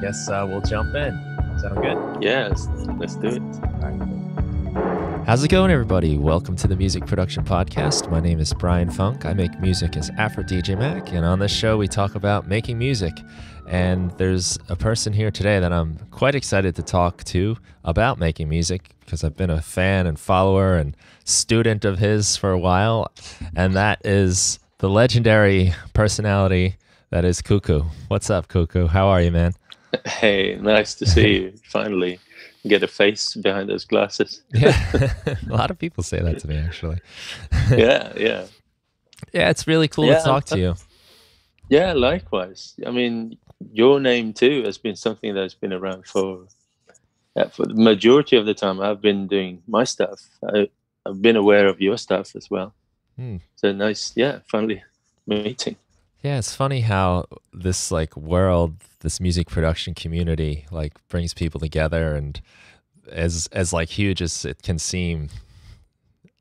guess we'll jump in. Sound good? Yeah, let's do it. How's it going, everybody? Welcome to the Music Production Podcast. My name is Brian Funk. I make music as Afro DJ Mac, and on this show we talk about making music. And there's a person here today that I'm quite excited to talk to about making music because I've been a fan and follower and student of his for a while, and that is the legendary personality that is Cuckoo. What's up, Cuckoo? How are you, man? Hey, nice to see you. Finally get a face behind those glasses. Yeah, a lot of people say that to me, actually. Yeah. Yeah, it's really cool to talk to you. Yeah, likewise. I mean, your name too has been something that's been around for the majority of the time I've been doing my stuff. I've been aware of your stuff as well. So nice, finally meeting. Yeah, it's funny how this world, this music production community, brings people together, and as huge as it can seem,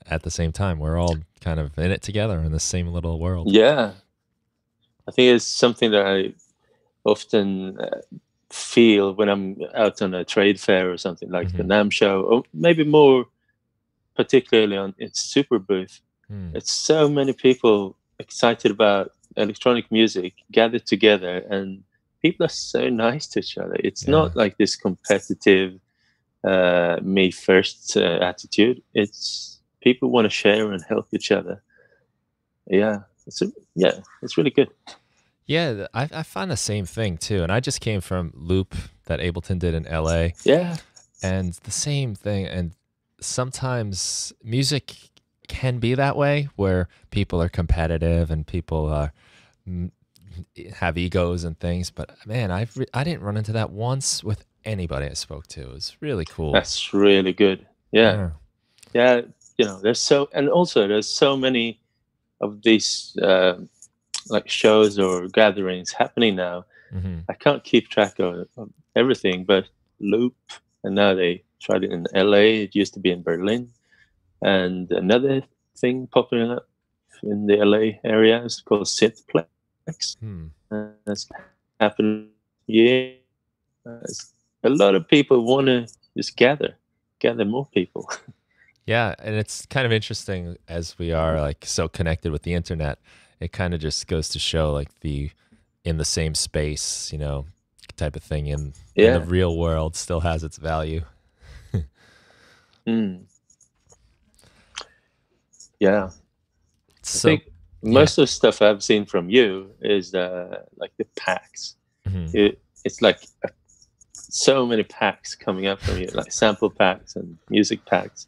at the same time, we're all kind of in it together in the same little world. Yeah, I think it's something that I often feel when I'm out on a trade fair or something like the NAMM show, or maybe more particularly on its Super Booth. It's so many people excited about electronic music gathered together, and people are so nice to each other. It's not like this competitive me first attitude. It's people want to share and help each other. It's really good. Yeah, I find the same thing too, and I just came from Loop that Ableton did in LA. Yeah, and the same thing. And sometimes music can be that way, where people are competitive and people have egos and things. But man, I didn't run into that once with anybody I spoke to. It was really cool. That's really good. Yeah. You know, there's so many of these shows or gatherings happening now. I can't keep track of everything, but Loop, and now they tried it in LA. It used to be in Berlin, and another thing popping up in the LA area is called Synths. That's happened. Yeah, a lot of people want to just gather more people. Yeah, and it's kind of interesting as we are so connected with the internet. It kind of just goes to show in the same space, type of thing in the real world still has its value. Yeah. So, I think most of the stuff I've seen from you is the packs. It's so many packs coming up from you, like sample packs and music packs.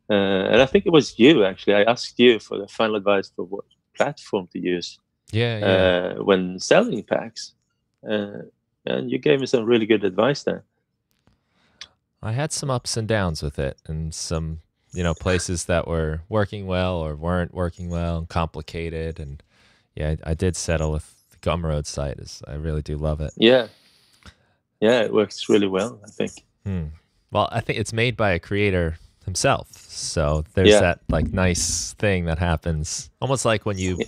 And I think it was you, actually. I asked you for the final advice for what platform to use when selling packs. And you gave me some really good advice there. I had some ups and downs with it, and some places that were working well or weren't working well and complicated. And I did settle with the Gumroad site. I really do love it. Yeah, it works really well, I think. Well, I think it's made by a creator himself, so there's that nice thing that happens, almost like when you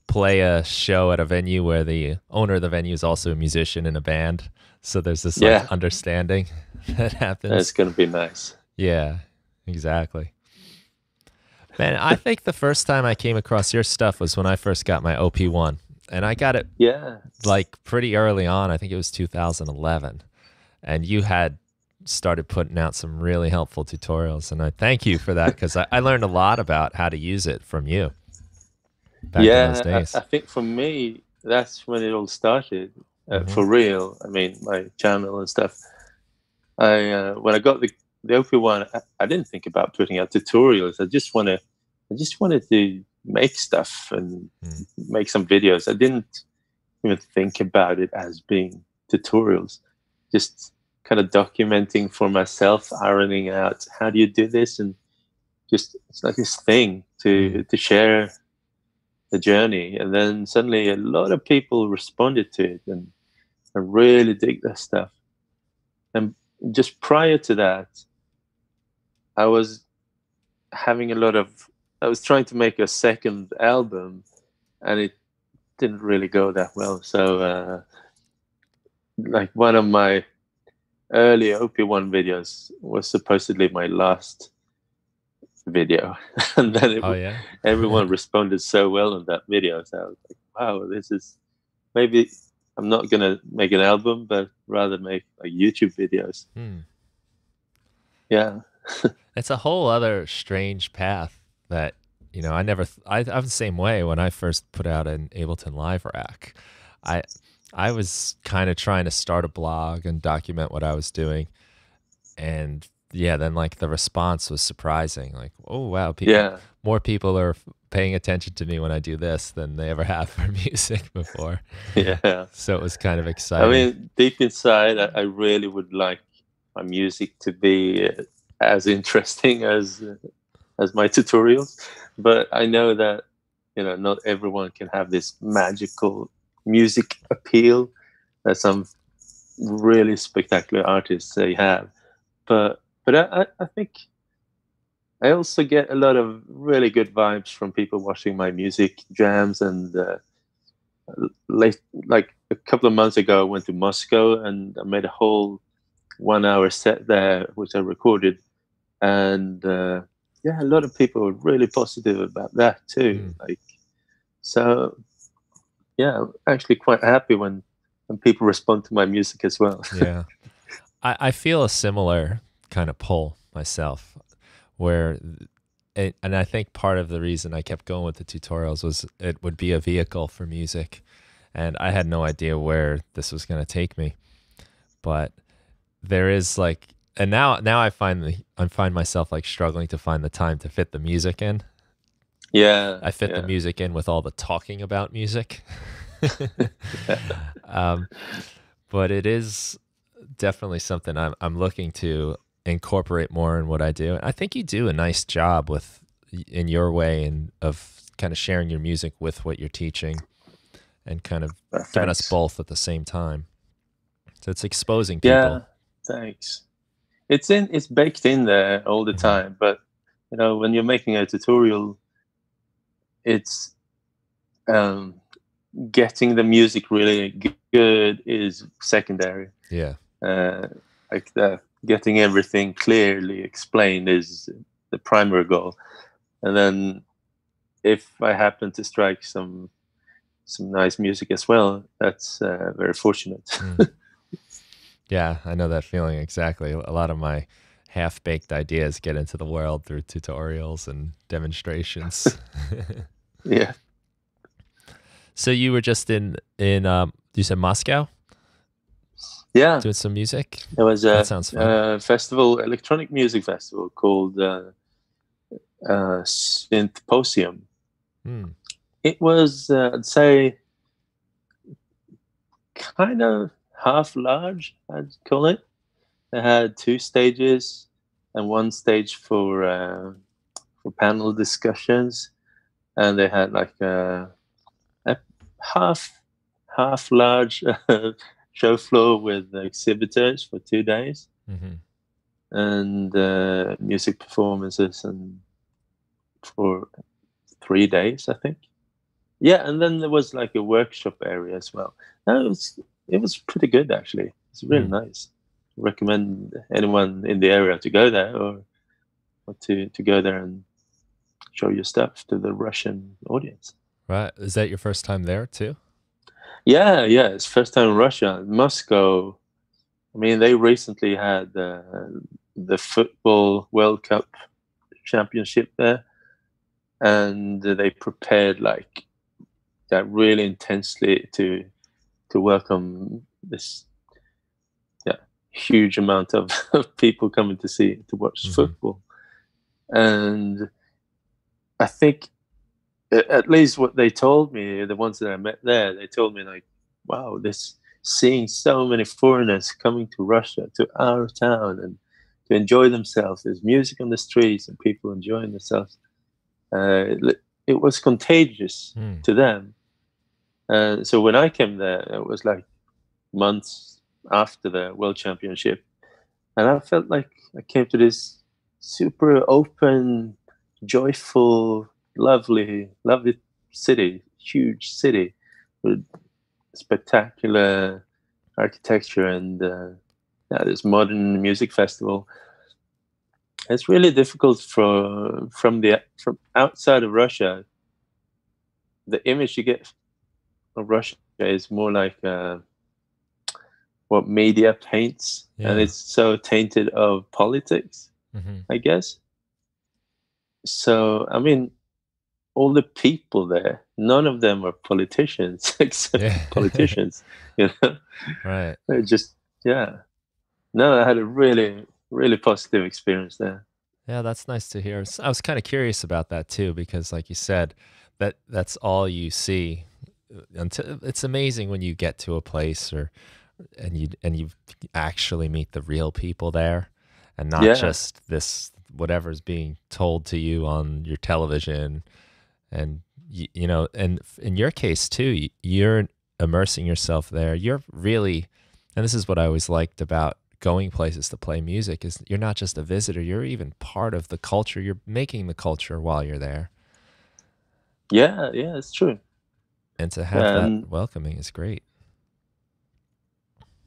play a show at a venue where the owner of the venue is also a musician in a band. So there's this understanding that happens. That's going to be nice. Yeah, exactly. Man, I think the first time I came across your stuff was when I first got my OP1, and I got it pretty early on. I think it was 2011, and you had started putting out some really helpful tutorials, and I thank you for that, because I learned a lot about how to use it from you back in those days. I think for me, that's when it all started. For real. I mean, my channel and stuff. When I got the OP1, I didn't think about putting out tutorials. I just wanted to make stuff and make some videos. I didn't even think about it as being tutorials. Just kind of documenting for myself, ironing out how do you do this, and just it's like this thing to share the journey. And then suddenly a lot of people responded to it and I really dig that stuff. And just prior to that, I was trying to make a second album, and it didn't really go that well. So like one of my early OP1 videos was supposedly my last video, and then Oh yeah. everyone responded so well on that video. So I was like, wow, this is maybe I'm not gonna make an album, but rather make like YouTube videos. Yeah. It's a whole other strange path that, I never, I'm the same way. When I first put out an Ableton Live rack, I, I was kind of trying to start a blog and document what I was doing. And yeah, then like the response was surprising. Like, oh wow, Yeah. more people are paying attention to me when I do this than they ever have for music before. Yeah. So it was kind of I exciting. mean, deep inside, I really would like my music to be as interesting as my tutorials, but I know that not everyone can have this magical music appeal that some really spectacular artists they have. But I think I also get a lot of really good vibes from people watching my music jams. And like a couple of months ago, I went to Moscow and I made a whole 1 hour set there, which I recorded. And yeah, a lot of people were really positive about that too. Like, so yeah, I'm actually quite happy when people respond to my music as well. Yeah. I feel a similar kind of pull myself, where, and I think part of the reason I kept going with the tutorials was it would be a vehicle for music, and I had no idea where this was going to take me. But there is like, and now I find myself like struggling to find the time to fit the music in. Yeah, I fit the music in with all the talking about music. But it is definitely something I'm looking to incorporate more in what I do. I think you do a nice job in your way and of kind of sharing your music with what you're teaching, and kind of giving us both at the same time. So it's exposing people. Yeah, thanks. It's baked in there all the time, but when you're making a tutorial, it's getting the music really good is secondary. Yeah. Like getting everything clearly explained is the primary goal. And then if I happen to strike some nice music as well, that's very fortunate. Yeah, I know that feeling exactly. A lot of my half-baked ideas get into the world through tutorials and demonstrations. Yeah. So you were just in you said Moscow? Yeah. Doing some music? There was that sounds fun. Festival, electronic music festival called Synths. It was, I'd say, kind of half large, I'd call it. They had 2 stages and 1 stage for panel discussions, and they had like a half large show floor with exhibitors for 2 days, and music performances and for 3 days, I think. Yeah, and then there was like a workshop area as well. It was pretty good actually. It's really nice. Recommend anyone in the area to go there, or to go there and show your stuff to the Russian audience. Right. Is that your first time there too? Yeah, it's first time in Russia. Moscow, I mean, they recently had the football World Cup championship there, and they prepared like that really intensely to welcome this huge amount of people coming to watch football. And I think, at least what they told me, the ones that I met there, they told me like, wow, seeing so many foreigners coming to Russia, to our town, and to enjoy themselves. There's music on the streets and people enjoying themselves. It was contagious to them. So when I came there, it was like months after the World Championship, and I felt like I came to this super open, joyful, lovely city, huge city with spectacular architecture and this modern music festival. It's really difficult from outside of Russia. The image you get of Russia is more like what media paints, and Yeah. it's so tainted of politics, Hmm. I guess. So, I mean, all the people there, none of them are politicians except Yeah. politicians. You know, Right. They're just yeah. No, I had a really, really positive experience there. Yeah, that's nice to hear. I was kind of curious about that too, because like you said, that's all you see until it's amazing when you get to a place or and you actually meet the real people there and not Yeah, just this whatever's being told to you on your television. And you know, and in your case too, you're immersing yourself there. You're really, and this is what I always liked about going places to play music, is you're not just a visitor, you're even part of the culture. You're making the culture while you're there. yeah, yeah. It's true. And to have that And welcoming is great.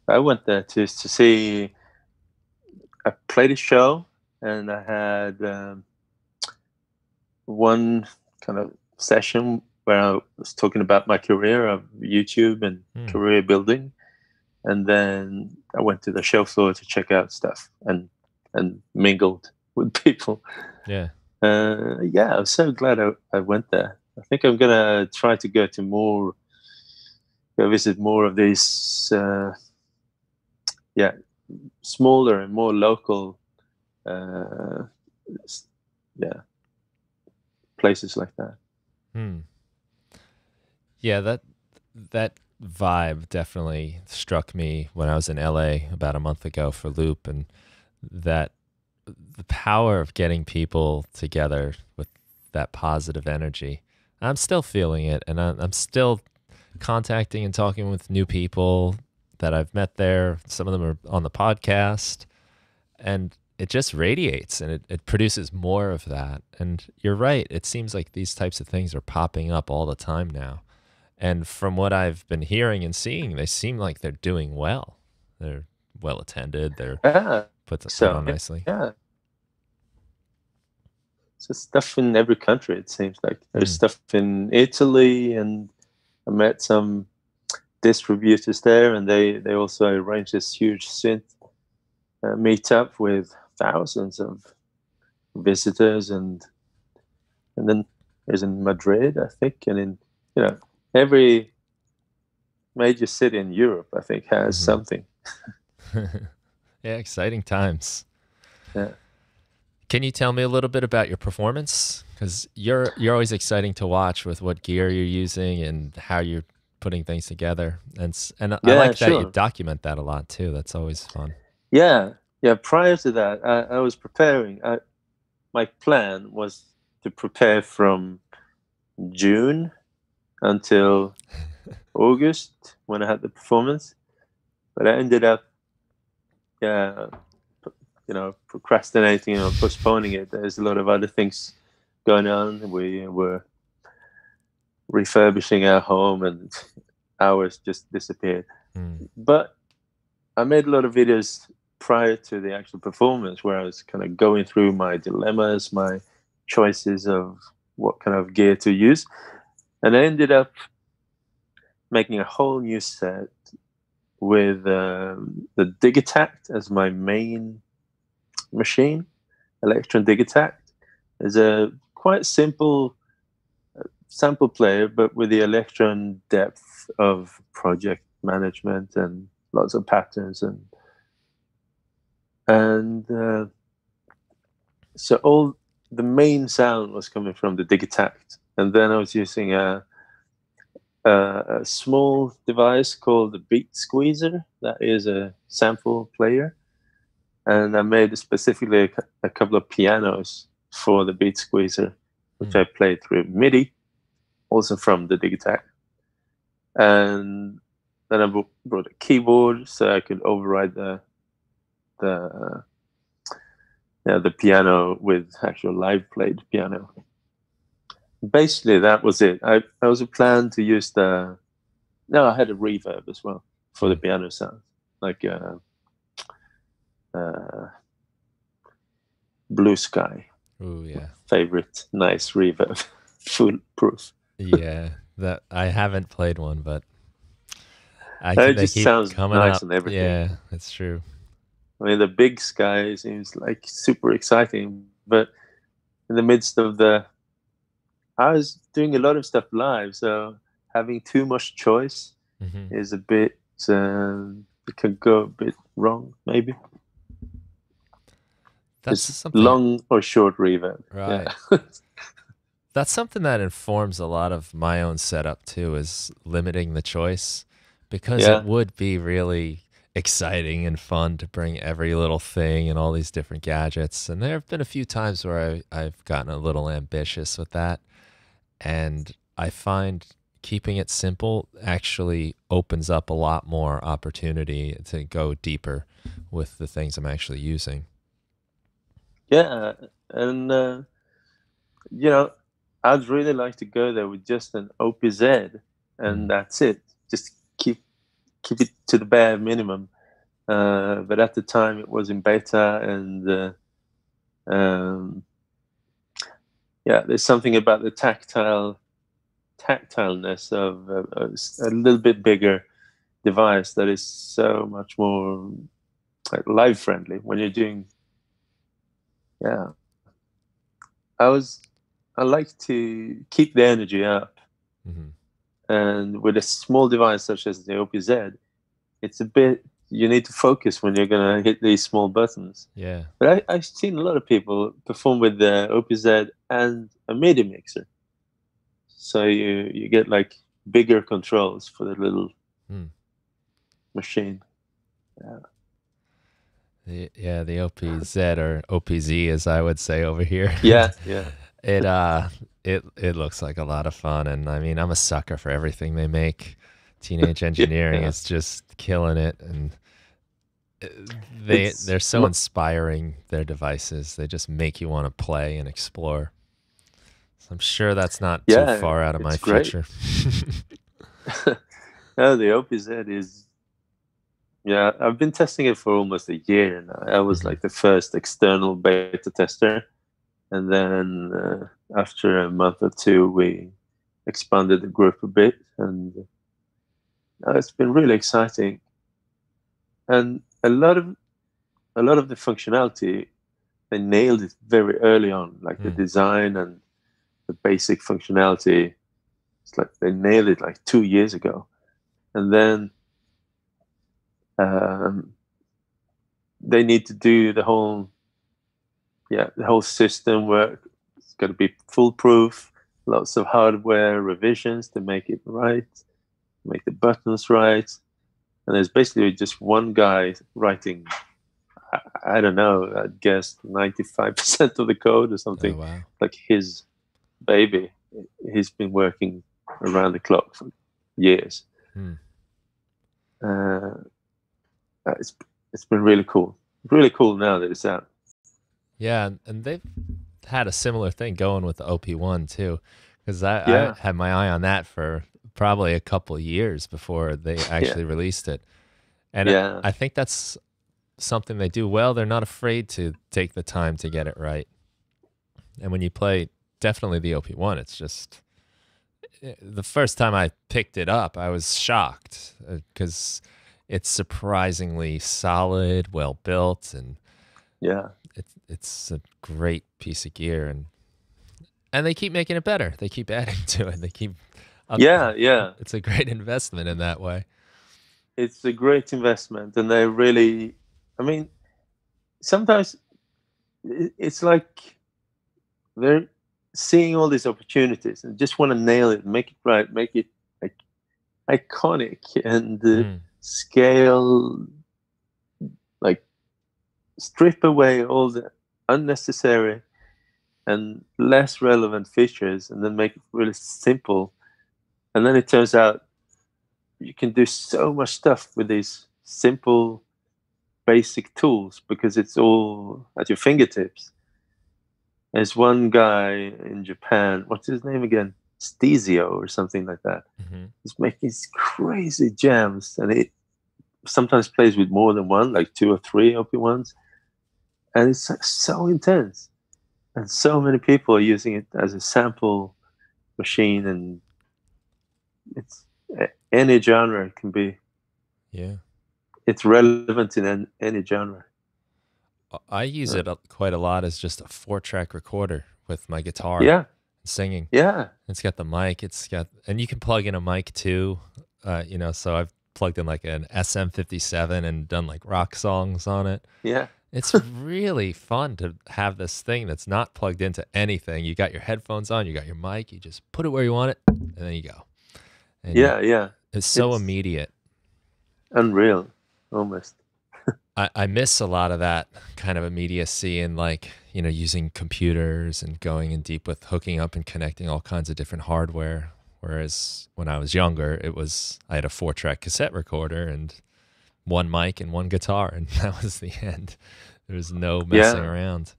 I went there to see. I played a show, and I had one kind of session where I was talking about my career of YouTube and Hmm. career building, and then I went to the show floor to check out stuff and mingled with people. Yeah. Yeah, I'm so glad I went there. I think I'm gonna try to go visit more of these, yeah, smaller and more local, uh, yeah, places like that. Hmm. Yeah, that vibe definitely struck me when I was in LA about a month ago for Loop, and that the power of getting people together with that positive energy. I'm still feeling it, and I'm still contacting and talking with new people that I've met there. Some of them are on the podcast, and it just radiates and it produces more of that. And you're right. It seems like these types of things are popping up all the time now. And from what I've been hearing and seeing, they seem like they're doing well. They're well attended. They're Yeah, put so on nicely. yeah, so stuff in every country. It seems like there's Hmm. stuff in Italy, and I met some distributors there, and they also arranged this huge synth meetup with thousands of visitors, and then there's in Madrid, I think, and in you know every major city in Europe, I think, has Hmm. something. Yeah, exciting times. Yeah, Can you tell me a little bit about your performance? Because you're always exciting to watch with what gear you're using and how you're putting things together. And I yeah, like that you sure. document that a lot too. That's always fun. Yeah, yeah. Prior to that, I was preparing. My plan was to prepare from June until August when I had the performance, but I ended up, yeah, procrastinating or postponing it. There's a lot of other things going on. We were refurbishing our home, and hours just disappeared. Mm. But I made a lot of videos prior to the actual performance where I was kind of going through my dilemmas, my choices of what kind of gear to use. And I ended up making a whole new set with the Digitact as my main machine, Electron Digitact. It's a quite simple sample player, but with the Electron depth of project management and lots of patterns and so all the main sound was coming from the Digitact, and then I was using a small device called the Beat Squeezer. That is a sample player, and I made specifically a couple of pianos for the Beat Squeezer, which Mm. I played through MIDI, also from the Digitact. And then I brought a keyboard so I could override the the piano with actual live played piano. Basically, that was it. I also planned to use the. No, I had a reverb as well. for the piano sound, like uh, Blue Sky. Ooh, yeah. Favorite nice reverb, foolproof. Yeah, that I haven't played one, but It they just keep sounds coming nice up. and everything. Yeah, it's true. I mean, the Big Sky seems like super exciting, but in the midst of I was doing a lot of stuff live, so having too much choice Hmm. is a bit, it can go a bit wrong, maybe. That's Just something, long or short reverb. right? Yeah. That's something that informs a lot of my own setup too, is limiting the choice, because it Yeah. would be really exciting and fun to bring every little thing and all these different gadgets. And there have been a few times where I've gotten a little ambitious with that. And I find keeping it simple actually opens up a lot more opportunity to go deeper with the things I'm actually using. Yeah. And, you know, I'd really like to go there with just an OPZ, and Mm. that's it. Just keep it to the bare minimum. But at the time, it was in beta, and yeah, there's something about the tactileness of a little bit bigger device that is so much more like live friendly when you're doing. Yeah, I was I like to keep the energy up, Hmm. and with a small device such as the OPZ, it's a bit, you need to focus when you're gonna hit these small buttons. Yeah. But I've seen a lot of people perform with the OPZ and a MIDI mixer, so you get like bigger controls for the little Mm. machine. Yeah, The OPZ, or OPZ as I would say over here. yeah, yeah. It it looks like a lot of fun, and I mean, I'm a sucker for everything they make. Teenage Engineering Yeah. is just killing it, and uh, It's they're so inspiring, their devices. They just make you want to play and explore. So I'm sure that's not too yeah, far out of my it's great. future. No, the OPZ is, yeah. I've been testing it for almost a year now. I was Hmm. like the first external beta tester, and then after a month or two, we expanded the group a bit, and it's been really exciting. And a lot of the functionality, they nailed it very early on, like the Mm. design and the basic functionality. It's like they nailed it like 2 years ago, and then um, they need to do the whole system work. It's got to be foolproof. Lots of hardware revisions to make it right, make the buttons right. And there's basically just one guy writing, I don't know, I guess 95% of the code or Oh something, wow. like his baby. He's been working around the clock for years. Hmm. Uh, it's it's been really cool. Really cool now that it's out. Yeah, and they've had a similar thing going with the OP1 too, because I Yeah, had my eye on that for probably a couple years before they yeah, actually released it. And yeah, I think that's something they do well. They're not afraid to take the time to get it right. And when you play definitely the OP1, it's just the first time I picked it up, I was shocked because it's surprisingly solid, well built, and yeah, it's a great piece of gear. And they keep making it better. They keep adding to it. They keep up. yeah, yeah. It's a great investment in that way. It's a great investment, and they really. I mean, sometimes it's like they're seeing all these opportunities and just want to nail it, make it right, make it like iconic, and Mm. scale, like strip away all the unnecessary and less relevant features, and then make it really simple. And then it turns out you can do so much stuff with these simple, basic tools because it's all at your fingertips. There's one guy in Japan, what's his name again? Stezio or something like that. Hmm. He's making these crazy jams, and sometimes plays with more than one, like two or three OP1s, and it's so intense. And so many people are using it as a sample machine, and it's any genre can be. Yeah. It's relevant in any genre. I use Uh, it quite a lot as just a 4-track recorder with my guitar yeah, and singing. yeah, It's got the mic. And you can plug in a mic too. So I've plugged in like an SM57 and done like rock songs on it. yeah, It's really fun to have this thing that's not plugged into anything. You got your headphones on, you got your mic, you just put it where you want it, and then you go. And yeah, yeah. it's so It's immediate. unreal, almost. I miss a lot of that kind of immediacy and like, using computers and going in deep with hooking up and connecting all kinds of different hardware. Whereas when I was younger, I had a 4-track cassette recorder and one mic and one guitar, and that was the end. There was no messing Yeah, around.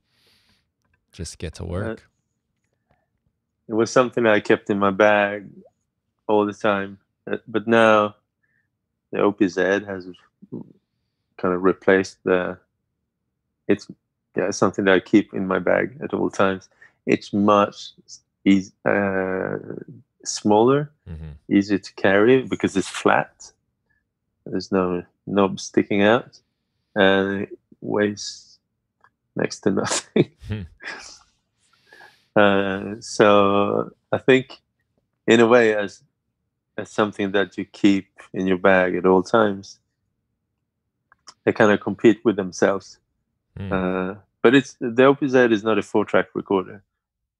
Just get to uh, work. it was something I kept in my bag all the time. But now the OPZ has kind of replaced the. It's something that I keep in my bag at all times. It's much smaller, Hmm. easier to carry because it's flat. There's no knob sticking out, and it weighs next to nothing. So I think, in a way, as something that you keep in your bag at all times, they kind of compete with themselves. Mm. But the OPZ is not a 4-track recorder;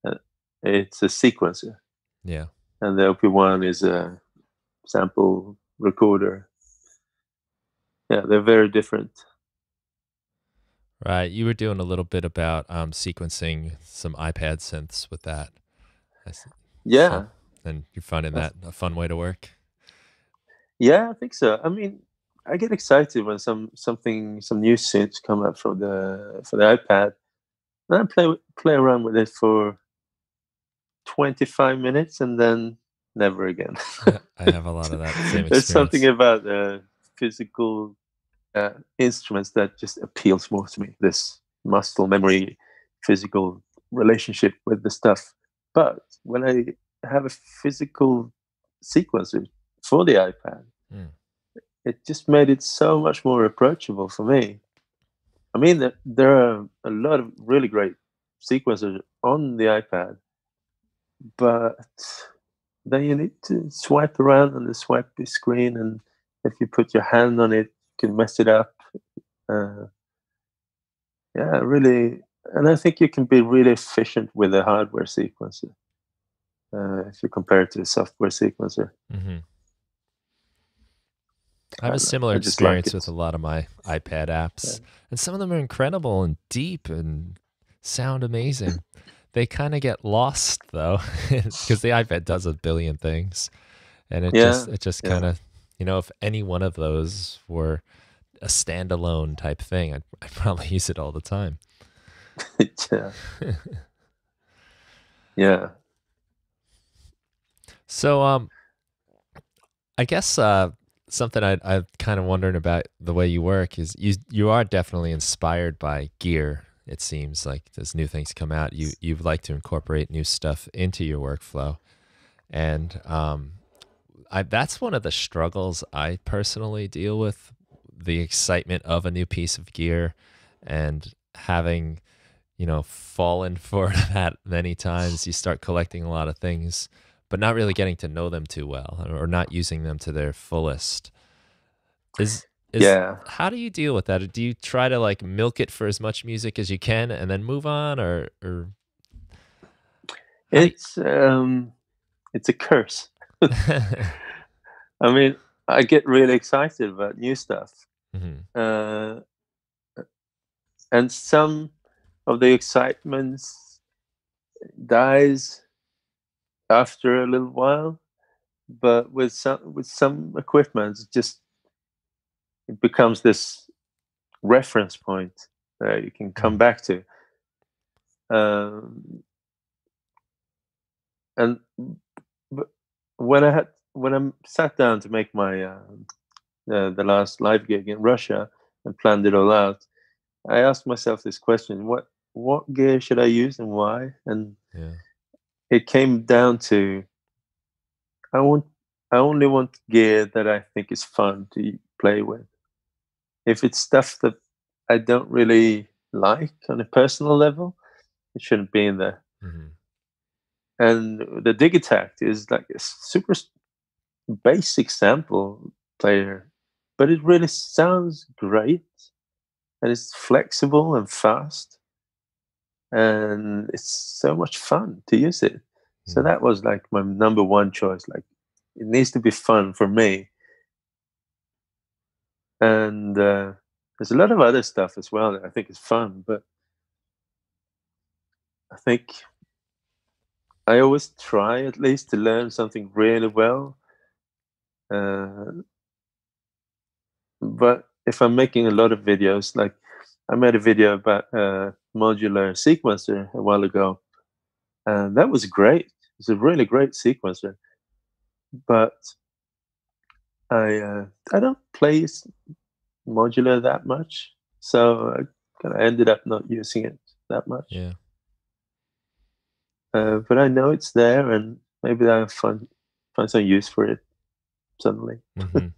uh, it's a sequencer, Yeah. and the OP1 is a sample recorder. Yeah, they're very different. Right. You were doing a little bit about sequencing some iPad synths with that. I see. So, Yeah, and you're finding that's- that a fun way to work? yeah, I think so. I mean, I get excited when some new synths come up for the iPad, and I play around with it for 25 minutes and then never again. I have a lot of that same There's something experience. about physical instruments that just appeals more to me. This muscle memory, physical relationship with the stuff. But when I have a physical sequencer for the iPad, Mm. it just made it so much more approachable for me. I mean, there are a lot of really great sequencers on the iPad, but then you need to swipe around on the swipe screen, and if you put your hand on it, you can mess it up. Uh, yeah, really, and I think you can be really efficient with a hardware sequencer if you compare it to a software sequencer. Hmm. I I have a don't know, similar I just like experience with it. a lot of my iPad Yeah, apps, and some of them are incredible and deep and sound amazing. They kind of get lost though, because the iPad does a billion things, and yeah, it just kind yeah. of, if any one of those were a standalone type thing, I'd probably use it all the time. Yeah, yeah. So, I guess something I kind of wondering about the way you work is you are definitely inspired by gear. It seems like as new things come out, you like to incorporate new stuff into your workflow, and that's one of the struggles I personally deal with: the excitement of a new piece of gear, and having fallen for that many times. You start collecting a lot of things, but not really getting to know them too well, or not using them to their fullest. Is Yeah. How do you deal with that? Do you try to like milk it for as much music as you can and then move on, or how do It's it's a curse. you? I mean, I get really excited about new stuff, Mhm. uh, and some of the excitement dies after a little while. But with some equipment, it becomes this reference point that you can come Mhm. back to. Um, and but when I sat down to make my the last live gig in Russia and planned it all out, I asked myself this question: what gear should I use and why? And Yeah. it came down to I want I only want gear that I think is fun to play with. If it's stuff that I don't really like on a personal level, it shouldn't be in there. Hmm. And the Digitact is like a super basic sample player, but it really sounds great, and it's flexible and fast, and it's so much fun to use it. So Mm. that was like my number one choice. Like, it needs to be fun for me. And there's a lot of other stuff as well that I think is fun, but I think I always try at least to learn something really well. Uh, but if I'm making a lot of videos, like I made a video about modular sequencer a while ago, and that was great. It's a really great sequencer, but I don't play modular that much, so I kind of ended up not using it that much. Yeah. But I know it's there, and maybe I'll find some use for it suddenly. Hmm.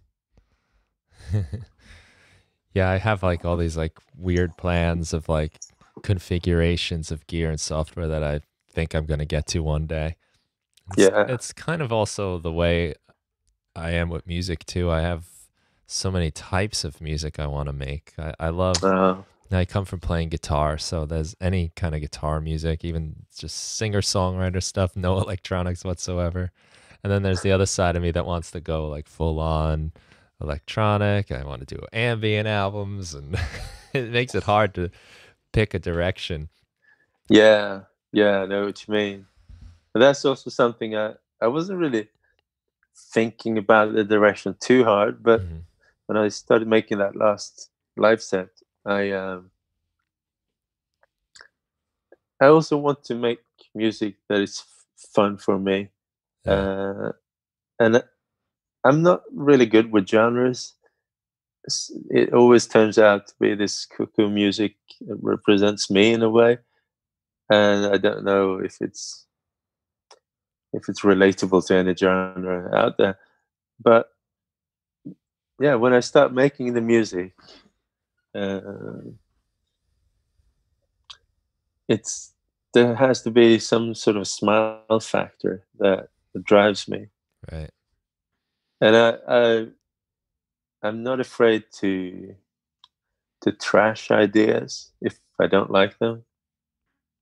Yeah, I have like all these like weird plans of like configurations of gear and software that I think I'm going to get to one day. Yeah. It's kind of also the way I am with music too. I have so many types of music I want to make. I love, Uh, I come from playing guitar, so there's any kind of guitar music, even just singer-songwriter stuff, no electronics whatsoever. And then there's the other side of me that wants to go like full on electronic. I want to do ambient albums, and it makes it hard to pick a direction. yeah. Yeah. I know what you mean. But that's also something I wasn't really thinking about the direction too hard. But Hmm. when I started making that last live set, I also want to make music that is fun for me. Yeah, Uh, and I'm not really good with genres. It always turns out to be this cuckoo music that represents me in a way, and I don't know if it's relatable to any genre out there. But yeah, when I start making the music, uh, it's there has to be some sort of smile factor that drives me, right. and I'm not afraid to trash ideas if I don't like them.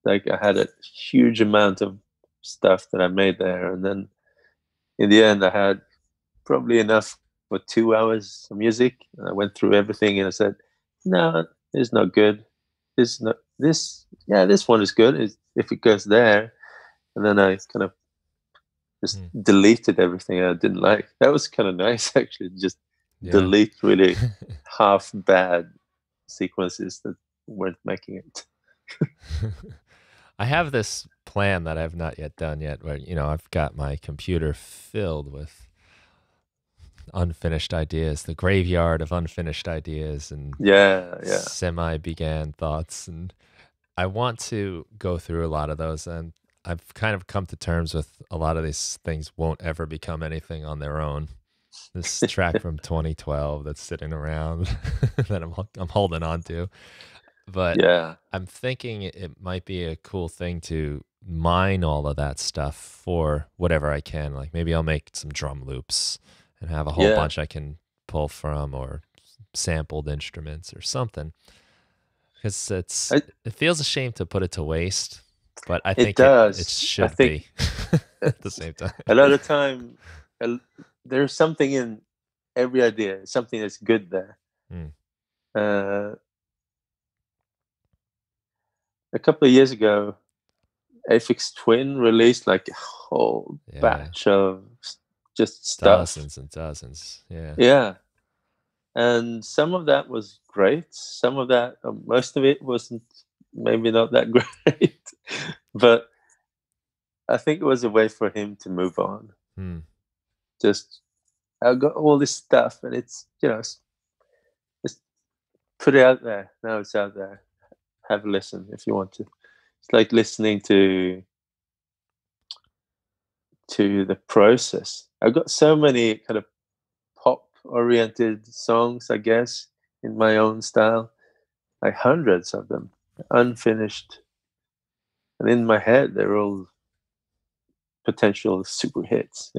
Like, I had a huge amount of stuff that I made there, and then in the end, I had probably enough for 2 hours of music. And I went through everything and I said, "No, it's not good. This not this. Yeah, this one is good if it goes there." And then I kind of just Hmm. deleted everything I didn't like. That was kind of nice, actually. Just Yeah. delete really half bad sequences that weren't making it. I have this plan that I've not yet done yet where, I've got my computer filled with unfinished ideas, the graveyard of unfinished ideas and Yeah, yeah, semi began thoughts. And I want to go through a lot of those. And I've kind of come to terms with a lot of these things won't ever become anything on their own. This track from 2012 that's sitting around that I'm holding on to. But yeah, I'm thinking it might be a cool thing to mine all of that stuff for whatever I can. Like maybe I'll make some drum loops and have a whole yeah. bunch I can pull from, or sampled instruments or something. Because I, it feels a shame to put it to waste, but I it think it does. I should think be at the same time. a lot of time uh, there's something in every idea, something that's good there. Mm, Uh, a couple of years ago, Aphex Twin released like a whole yeah, batch of just stuff. dozens and dozens. Yeah, Yeah, and some of that was great. Some of that, most of it wasn't. Maybe not that great, but I think it was a way for him to move on. mm, Just I've got all this stuff, and it's just put it out there. Now it's out there. Have a listen if you want to. It's like listening to the process. I've got so many kind of pop oriented songs, I guess, in my own style, like hundreds of them, unfinished. And in my head, they're all potential super hits,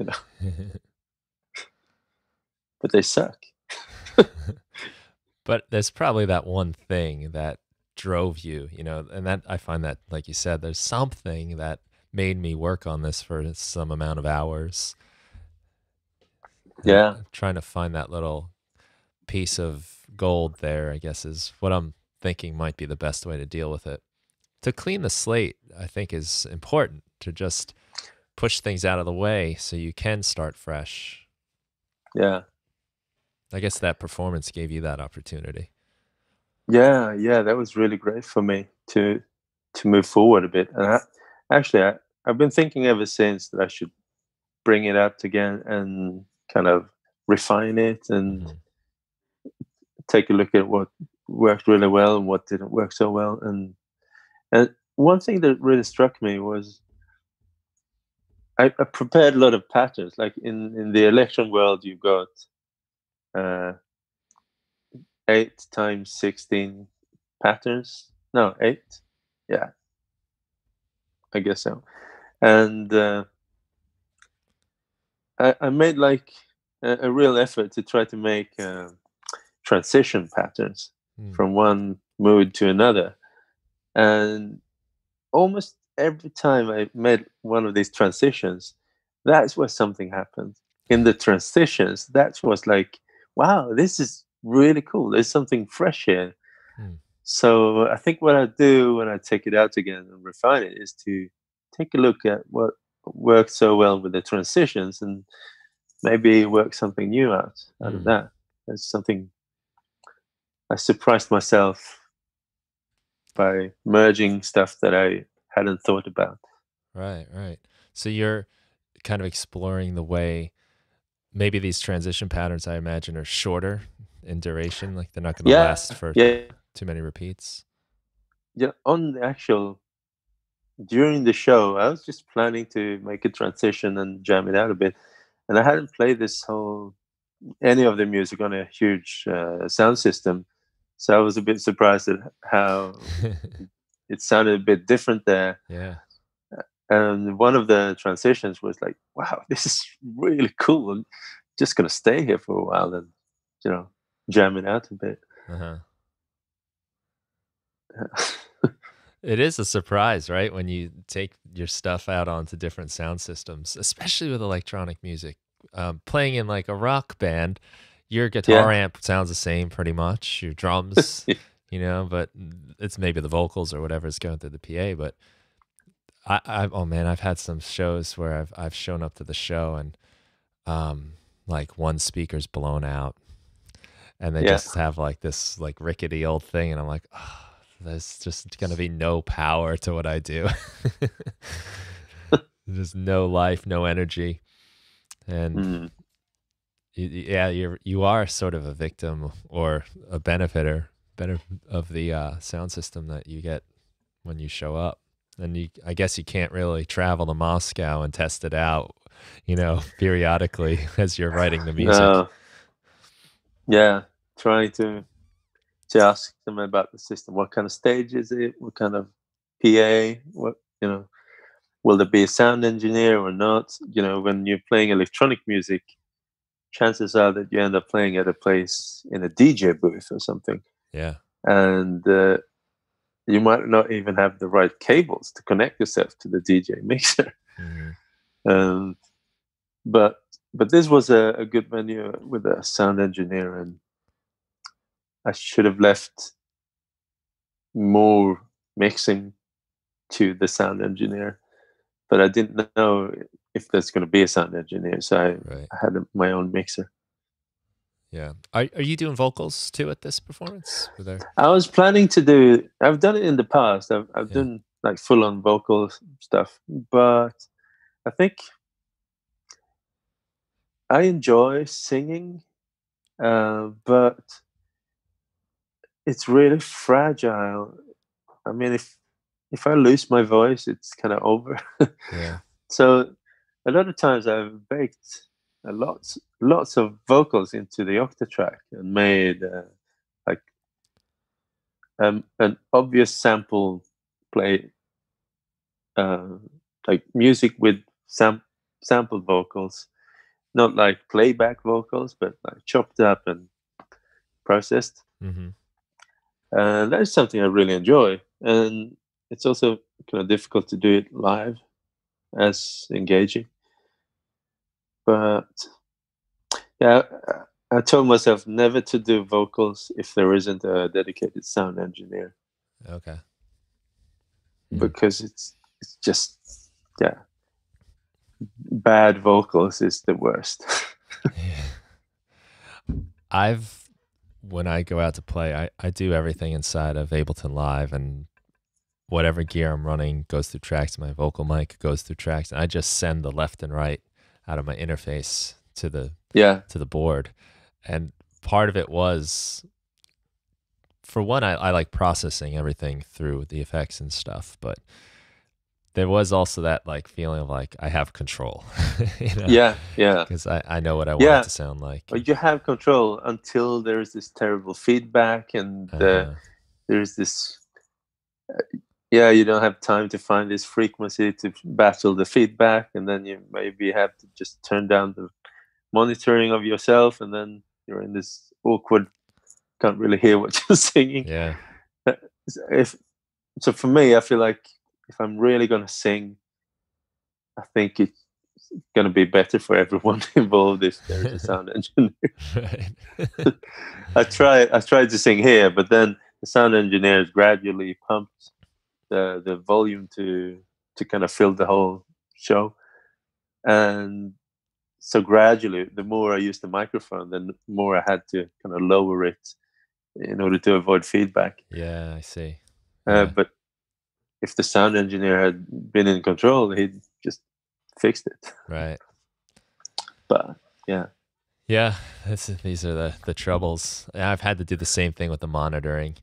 but they suck. But there's probably that one thing that drove you, and that I find that, like you said, there's something that made me work on this for some amount of hours. Yeah. And trying to find that little piece of gold there, I guess, is what I'm thinking might be the best way to deal with it. To clean the slate, I think, is important, to just push things out of the way so you can start fresh. Yeah. I guess that performance gave you that opportunity. Yeah, that was really great for me to move forward a bit. And I've been thinking ever since that I should bring it up again and kind of refine it and take a look at what worked really well and what didn't work so well. And one thing that really struck me was I prepared a lot of patterns. Like in the electron world, you've got 8 times 16 patterns. No, 8. Yeah, I guess so. And I made like a real effort to try to make transition patterns from one mood to another. And almost every time I made one of these transitions, that's where something happened. In the transitions, that was like, wow, this is really cool. There's something fresh here. So I think what I do when I take it out again and refine it is to take a look at what worked so well with the transitions and maybe work something new out of that. There's something I surprised myself by merging stuff that I hadn't thought about. Right. So you're kind of exploring the way maybe these transition patterns, I imagine, are shorter in duration. Like they're not going to last for too many repeats. Yeah, on the actual during the show, I was just planning to make a transition and jam it out a bit, and I hadn't played any of the music on a huge sound system, so I was a bit surprised at how it sounded a bit different there. Yeah. And one of the transitions was like, wow, this is really cool. I'm just going to stay here for a while and, jam it out a bit. It is a surprise, right? When you take your stuff out onto different sound systems, especially with electronic music. Playing in like a rock band, your guitar amp sounds the same pretty much, your drums, but it's maybe the vocals or whatever's going through the PA. But I've had some shows where I've shown up to the show and like one speaker's blown out and they just have like this like rickety old thing, and I'm like, oh, there's just gonna be no power to what I do. There's no life, no energy, and you are sort of a victim or a benefiter of the sound system that you get when you show up. And I guess you can't really travel to Moscow and test it out, periodically as you're writing the music. No. Yeah, trying to ask them about the system. What kind of stage is it? What kind of PA? What will there be a sound engineer or not? When you're playing electronic music, chances are that you end up playing at a place in a DJ booth or something. Yeah, and you might not even have the right cables to connect yourself to the DJ mixer. But this was a good venue with a sound engineer, and I should have left more mixing to the sound engineer, but I didn't know if there's going to be a sound engineer, so I had my own mixer. Yeah. Are you doing vocals too at this performance? I was planning to do. I've done it in the past. I've done like full on vocal stuff, but I think I enjoy singing, but it's really fragile. I mean, if I lose my voice, it's kind of over. Yeah. So a lot of times I've baked lots of vocals into the Octatrack and made like an obvious sample play, uh, like music with sample vocals, not like playback vocals, but like chopped up and processed. Mm-hmm. And that is something I really enjoy. And it's also kind of difficult to do it live as engaging. But yeah, I told myself never to do vocals if there isn't a dedicated sound engineer, Okay. because it's just, yeah, bad vocals is the worst. Yeah. When I go out to play, I do everything inside of Ableton Live, and whatever gear I'm running goes through tracks. My vocal mic goes through tracks, and I just send the left and right out of my interface to Yeah, the board. And part of it was, for one, I like processing everything through the effects and stuff, but there was also that like feeling of like I have control, yeah, yeah, because I know what I want it yeah. to sound like. But you have control until there's this terrible feedback, and Uh-huh. there's this. Yeah, you don't have time to find this frequency to battle the feedback, and then you maybe have to just turn down the monitoring of yourself, and then you're in this awkward, can't really hear what you're singing. Yeah. If so, for me, I feel like if I'm really going to sing, I think it's going to be better for everyone involved if there's a sound engineer. Right. I tried to sing here, but then the sound engineers gradually pumped the volume to kind of fill the whole show, and so gradually, the more I used the microphone, then the more I had to kind of lower it in order to avoid feedback. Yeah, I see. Yeah. But if the sound engineer had been in control, he'd just fixed it. Right. But yeah, Yeah, these are the troubles. I've had to do the same thing with the monitoring.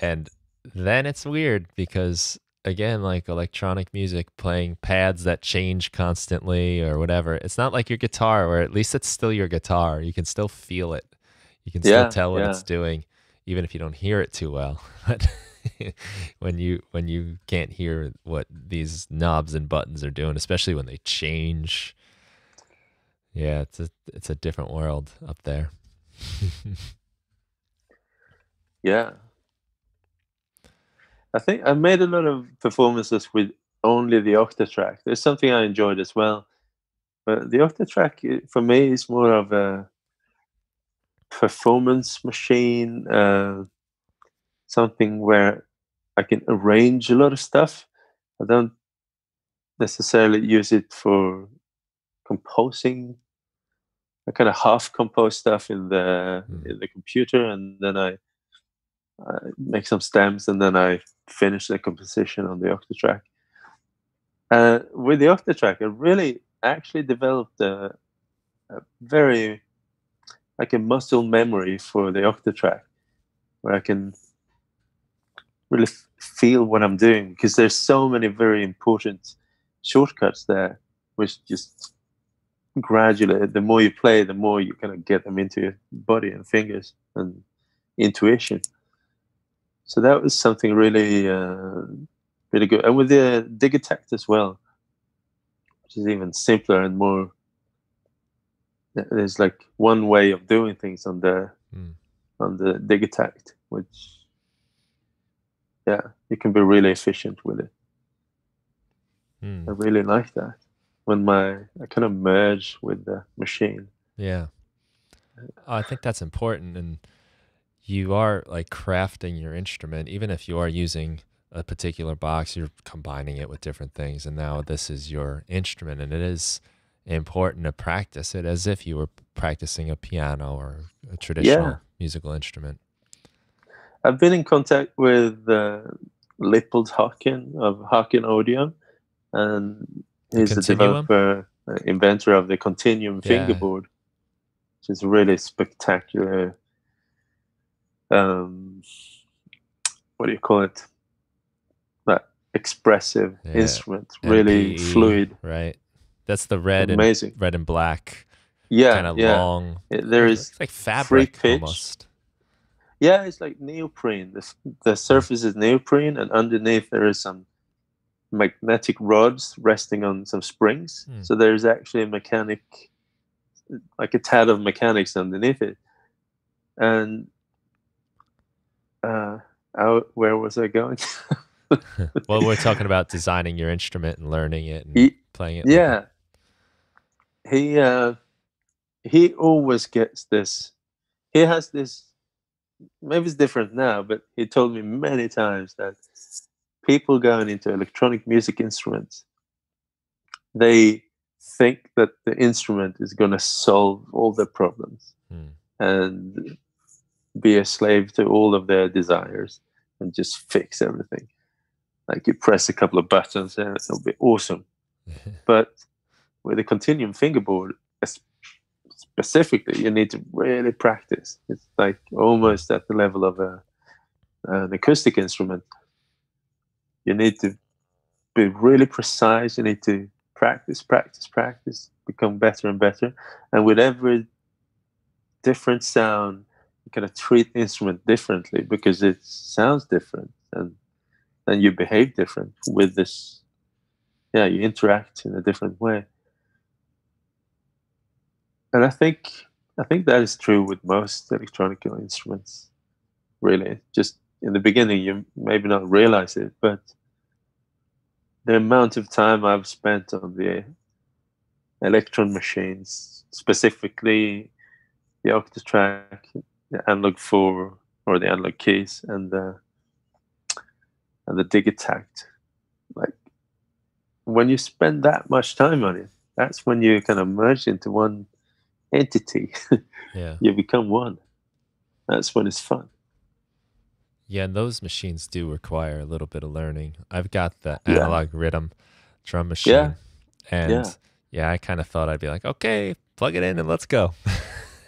And then it's weird because, again, like electronic music, playing pads that change constantly or whatever, it's not like your guitar, or at least it's still your guitar. You can still feel it. You can still yeah, tell what yeah, it's doing, even if you don't hear it too well. But when you can't hear what these knobs and buttons are doing, especially when they change, yeah, it's a different world up there. yeah. I think I made a lot of performances with only the Octatrack. There's something I enjoyed as well, but the Octatrack for me is more of a performance machine, something where I can arrange a lot of stuff. I don't necessarily use it for composing. I kind of half compose stuff in the computer, and then I make some stems, and then I finish the composition on the Octatrack. With the Octatrack, I really actually developed a very like a muscle memory for the Octatrack, where I can really feel what I'm doing, because there's so many very important shortcuts there, which just gradually, the more you play, the more you kind of get them into your body and fingers and intuition. So that was something really, really good. And with the Digitact as well, which is even simpler and more. There's like one way of doing things on the Digitact, which, yeah, you can be really efficient with it. I really like that when I kind of merge with the machine. Yeah. I think that's important. And you are like crafting your instrument, even if you are using a particular box, you're combining it with different things. And now this is your instrument, and it is important to practice it as if you were practicing a piano or a traditional musical instrument. I've been in contact with Lippold Haken of Haken Audio, and he's the Continuum? developer. inventor of the continuum Yeah. fingerboard, which is really spectacular. Um, what do you call it? That expressive Yeah. instrument, really MPE, fluid, right? That's the red and amazing. black, kind Yeah, of yeah. long. There is It's like free fabric pitch. almost. Yeah, it's like neoprene. The surface is neoprene, and underneath there is some magnetic rods resting on some springs. Hmm. So there's actually a mechanic, like a tad of mechanics underneath it. And where was I going? Well, we're talking about designing your instrument and learning it and he, playing it like that. yeah, he always gets this. He has this. Maybe it's different now, but he told me many times that people going into electronic music instruments, they think that the instrument is going to solve all their problems and be a slave to all of their desires and just fix everything. Like you press a couple of buttons and it'll be awesome. But with a continuum fingerboard, specifically, you need to really practice. It's like almost at the level of an acoustic instrument. You need to be really precise. You need to practice, practice, practice, become better and better. And with every different sound, you kind of treat the instrument differently because it sounds different, and then you behave different with this. Yeah, you interact in a different way. And I think that is true with most electronic instruments. Really, just in the beginning, you maybe not realize it, but the amount of time I've spent on the Electron machines, specifically the Octatrack, the Analog 4 or the Analog Keys, and the Digitact. Like when you spend that much time on it, that's when you kind of merge into one entity. Yeah. You become one. That's when it's fun. Yeah, and those machines do require a little bit of learning. I've got the Yeah, analog rhythm drum yeah, machine, and yeah, yeah, I kind of thought I'd be like, okay, plug it in and let's go.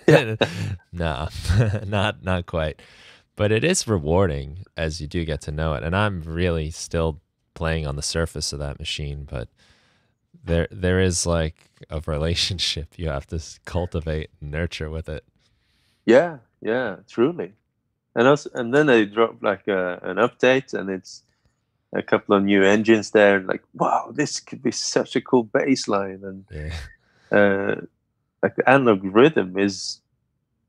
yeah, Nah, not quite. But it is rewarding as you do get to know it. And I'm really still playing on the surface of that machine, but there is like a relationship you have to cultivate and nurture with it. yeah, yeah. Truly. And also, and then they drop like an update, and it's a couple of new engines there, and like, wow, this could be such a cool bass line. And Yeah. like the analog rhythm is,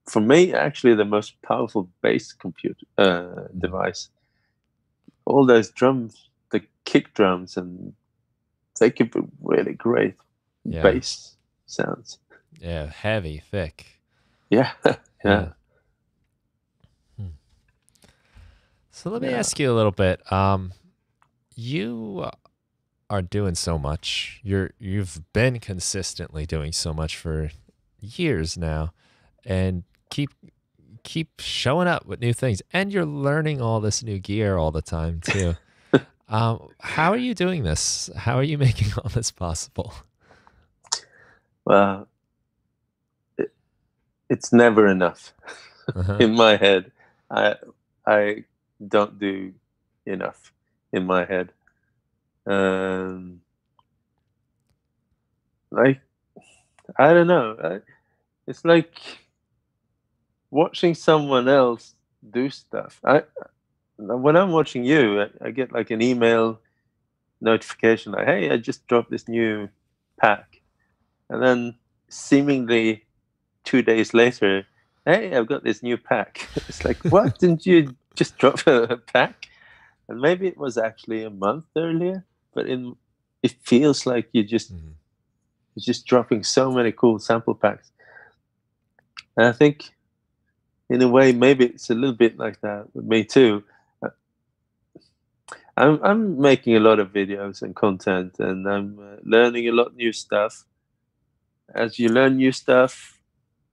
for me, actually the most powerful bass computer device. All those drums, the kick drums, and they could be really great Yeah. bass sounds. Yeah. Heavy, thick. Yeah, Yeah. yeah, Hmm. So let me yeah, ask you a little bit. You are doing so much. You've been consistently doing so much for years now, and keep showing up with new things, and you're learning all this new gear all the time too. How are you doing this? How are you making all this possible? well, it, it's never enough. Uh-huh. In my head, I I don't do enough in my head. Um, like I don't know. It's like watching someone else do stuff. When I'm watching you, I get like an email notification like, "Hey, I just dropped this new pack," and then seemingly 2 days later, "Hey, I've got this new pack." It's like, what? Didn't you just drop a pack? And maybe it was actually a month earlier, but it feels like Mhm. you're just dropping so many cool sample packs. And I think in a way, maybe it's a little bit like that with me too. Uh, I'm making a lot of videos and content, and I'm learning a lot new stuff. As you learn new stuff,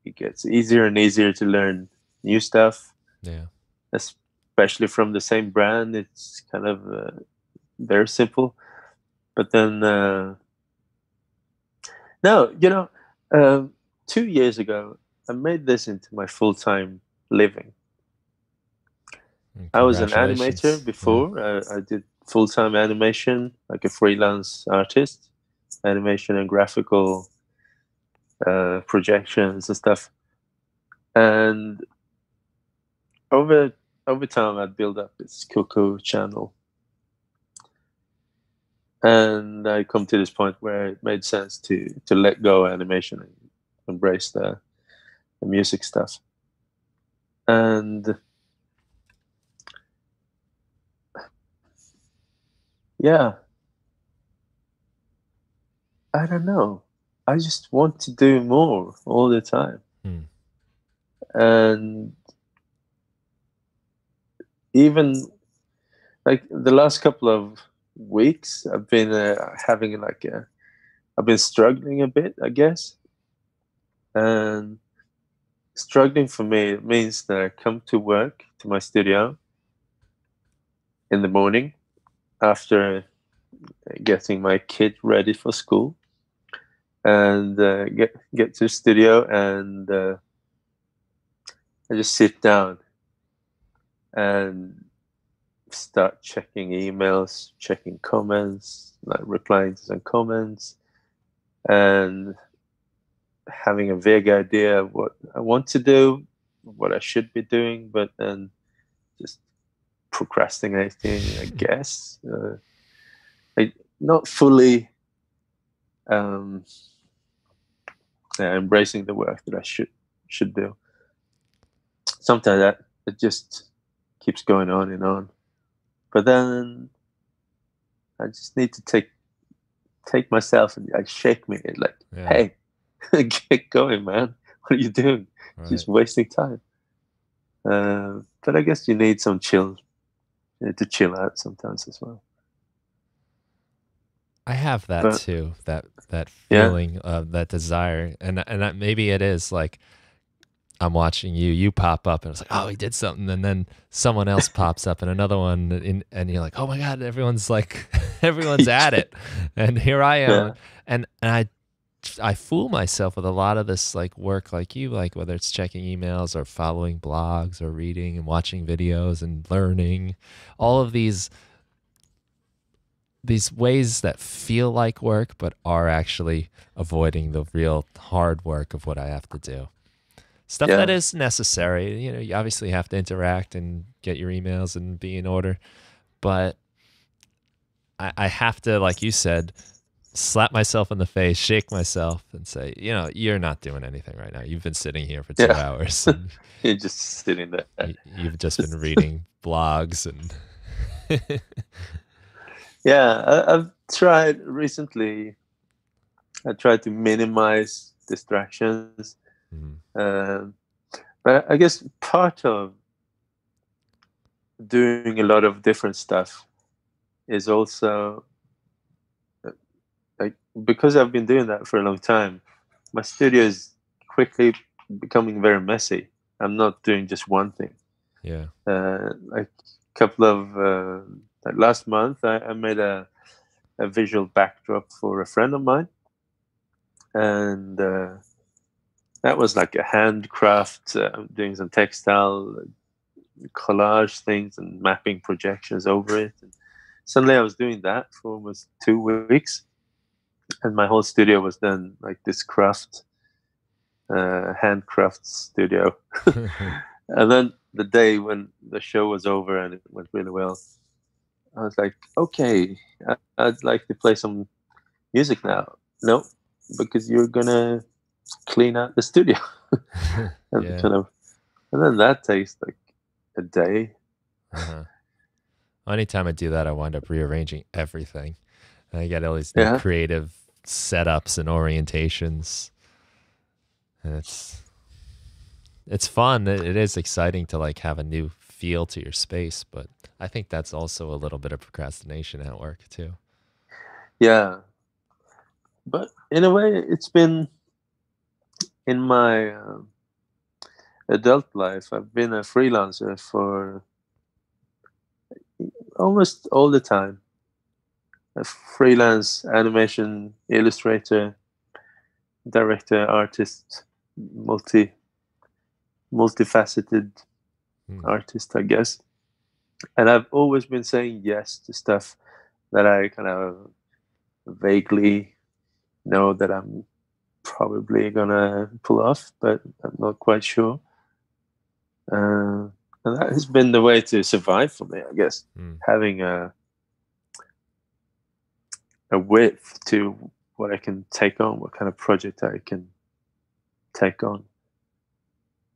it gets easier and easier to learn new stuff, Yeah. especially from the same brand. It's kind of very simple. But then No, you know, um, 2 years ago, I made this into my full-time living. I was an animator Congratulations. Yeah. before. I did full-time animation, like a freelance artist, animation and graphical projections and stuff. And over over time, I'd built up this Cuckoo channel, and I come to this point where it made sense to let go of animation and embrace the music stuff. And yeah, I don't know. I just want to do more all the time. Hmm. And even like the last couple of weeks, I've been having like I've been struggling a bit, I guess. And struggling for me, it means that I come to work, to my studio in the morning after getting my kid ready for school, and get to the studio, and I just sit down and start checking emails, checking comments, like replying to some comments, and having a vague idea of what I want to do, what I should be doing, but then just procrastinating, I guess. Not fully um, embracing the work that I should do. Sometimes that it just keeps going on and on. But then I just need to take myself and like shake me, like, Yeah. hey, get going, man. What are you doing? Right. Just wasting time. But I guess you need some chill. You need to chill out sometimes as well. I have that But too. That yeah, feeling of that desire, and maybe it is like I'm watching you pop up, and it's like, oh, he did something, and then someone else pops up, and another one, and you're like, oh my god, everyone's like, everyone's at it, and here I am, yeah, and I fool myself with a lot of this like work, like you, like whether it's checking emails or following blogs or reading and watching videos and learning, all of these ways that feel like work but are actually avoiding the real hard work of what I have to do. Stuff that yeah, is necessary. You know, you obviously have to interact and get your emails and be in order, but I have to, like you said, slap myself in the face, shake myself, and say, you know, you're not doing anything right now. You've been sitting here for two yeah. hours, and You're just sitting there. you've just been Just reading blogs and. yeah. I've tried recently. I tried to minimize distractions, Mhm. um, but I guess part of doing a lot of different stuff is also like, because I've been doing that for a long time, my studio is quickly becoming very messy. I'm not doing just one thing. Yeah. Like a couple of like last month, I made a visual backdrop for a friend of mine, and that was like a handcraft, doing some textile collage things and mapping projections over it. And suddenly, I was doing that for almost 2 weeks, and my whole studio was then like this handcraft studio. And then the day when the show was over and it went really well, I was like, okay, I'd like to play some music now. No, because you're gonna clean out the studio. And Yeah. kind of, and then that takes like a day. Uh-huh. Anytime I do that, I wind up rearranging everything. And I get all these new Yeah, creative setups and orientations. And it's fun. It is exciting to like have a new feel to your space, but I think that's also a little bit of procrastination at work too. yeah. But in a way, it's been in my adult life. I've been a freelancer for almost all the time. A freelance animation illustrator, director, artist, multifaceted artist, I guess. And I've always been saying yes to stuff that I kind of vaguely know that I'm probably gonna pull off, but I'm not quite sure. And that has been the way to survive for me, I guess. Having a width to what I can take on, what kind of project I can take on.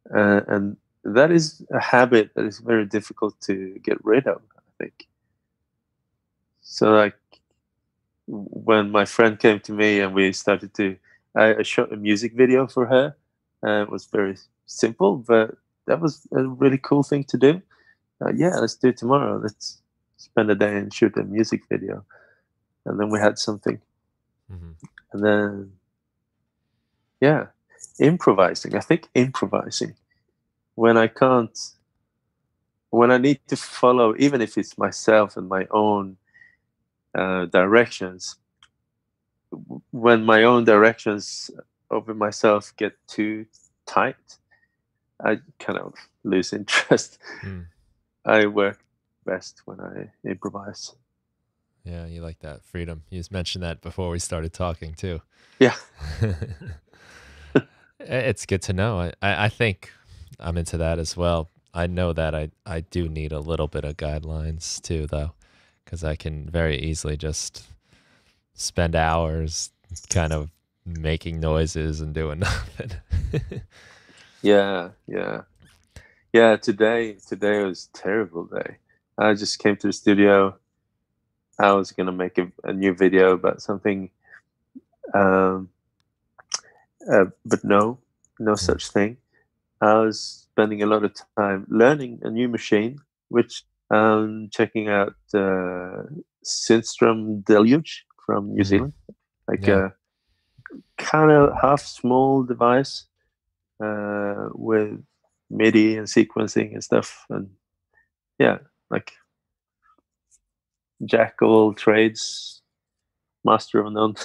And that is a habit that is very difficult to get rid of, I think. So, like, when my friend came to me and we started to, I shot a music video for her. It was very simple, but that was a really cool thing to do. Yeah, let's do it tomorrow. Let's spend a day and shoot a music video. And then we had something. And then, yeah, improvising. I think improvising. When I need to follow, even if it's myself and my own directions, when my own directions over myself get too tight, I kind of lose interest. I work best when I improvise. Yeah, you like that freedom. You just mentioned that before we started talking too. Yeah. It's good to know. I think I'm into that as well. I know that I do need a little bit of guidelines too, though, because I can very easily just spend hours kind of making noises and doing nothing. Yeah. Today was a terrible day. I just came to the studio. I was gonna make a new video about something, but no such thing. I was spending a lot of time learning a new machine, which checking out Synths Deluge from New Zealand, like a kind of half small device with MIDI and sequencing and stuff, and yeah, like jack of all trades, master of none.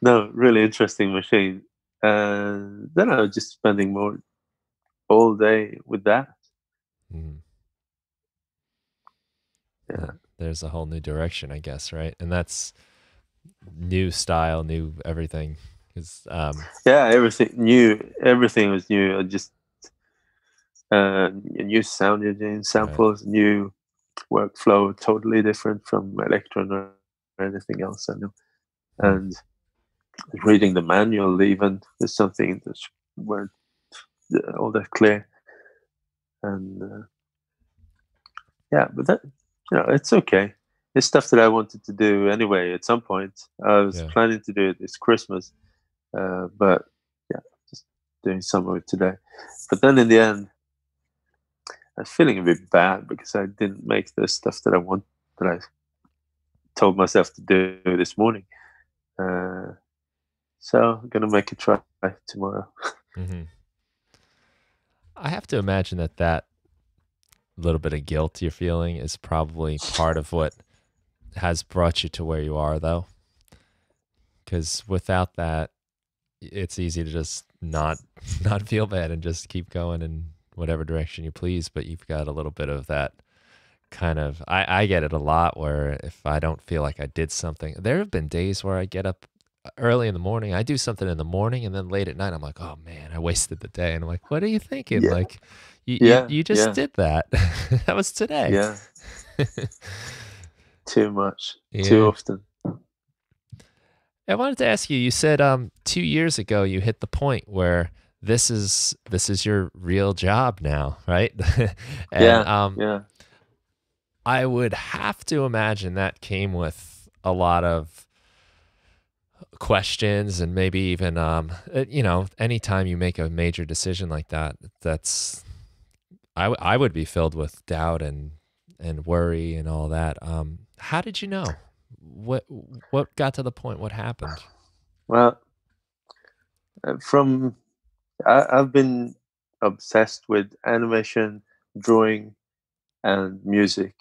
No, really interesting machine. And then I was just spending more all day with that. Yeah. There's a whole new direction, I guess, right? And that's new style, new everything. Yeah, everything was new. Just a new sound engine, samples, right. New workflow, totally different from Electron or anything else I know. And reading the manual even is something that weren't all that clear. And yeah, but that, it's okay. It's stuff that I wanted to do anyway at some point. I was planning to do it this Christmas, but yeah, just doing some of it today. But then in the end, I was feeling a bit bad because I didn't make the stuff that I told myself to do this morning. So I'm gonna make a try tomorrow. I have to imagine that little bit of guilt you're feeling is probably part of what has brought you to where you are, though. Because without that, it's easy to just not feel bad and just keep going in whatever direction you please. But you've got a little bit of that kind of, I get it a lot where if I don't feel like I did something, there have been days where I get up early in the morning, I do something in the morning, and then late at night, I'm like, oh man, I wasted the day. And I'm like, what are you thinking? Yeah. Like, you just did that. That was today. Yeah. Too much. Too often. I wanted to ask you, you said 2 years ago you hit the point where this is your real job now, right? And yeah. I would have to imagine that came with a lot of questions and maybe even anytime you make a major decision like that, I would be filled with doubt and worry and all that. How did you know? What got to the point? What happened? Well, I've been obsessed with animation, drawing, and music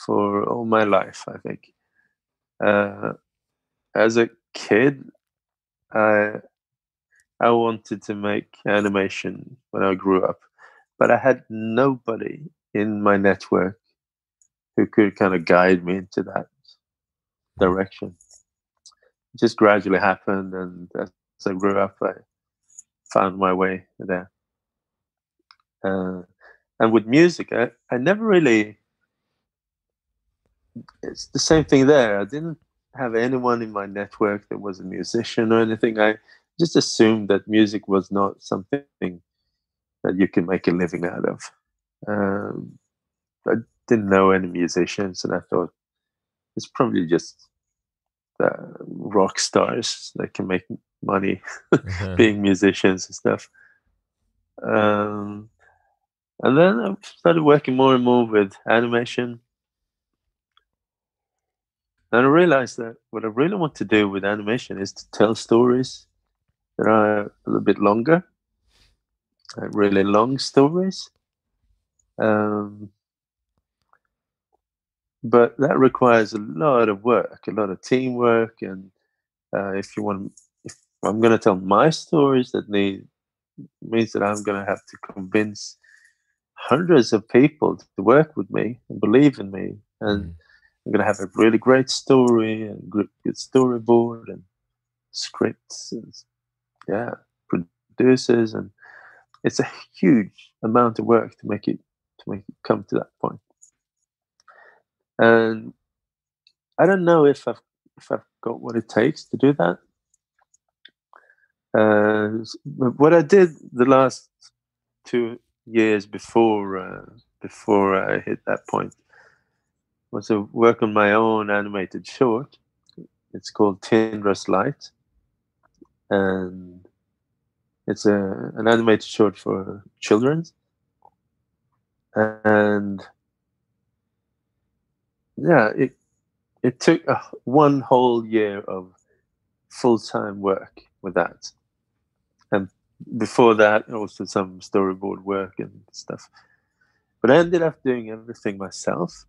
for all my life, I think. As a kid, I I wanted to make animation when I grew up, but I had nobody in my network who could kind of guide me into that direction. It just gradually happened, and as I grew up, I found my way there. Uh, and with music, I never really. It's the same thing there. I didn't have anyone in my network that was a musician or anything. I just assumed that music was not something that you can make a living out of. Um, I didn't know any musicians, and I thought it's probably just rock stars that can make money being musicians and stuff. Um, and then I started working more and more with animation. And I realized that what I really want to do with animation is to tell stories that are a little bit longer, really long stories. Um, but that requires a lot of work, a lot of teamwork, and if I'm going to tell my stories, that means that I'm going to have to convince hundreds of people to work with me and believe in me, and I'm going to have a really great story and good storyboard and scripts and yeah, producers, and it's a huge amount of work to make it come to that point. And I don't know if I've got what it takes to do that. But what I did the last 2 years before I hit that point was to work on my own animated short. It's called Tindra's Light, and it's an animated short for children. And yeah, it took one whole year of full-time work with that, and before that also some storyboard work and stuff. But I ended up doing everything myself.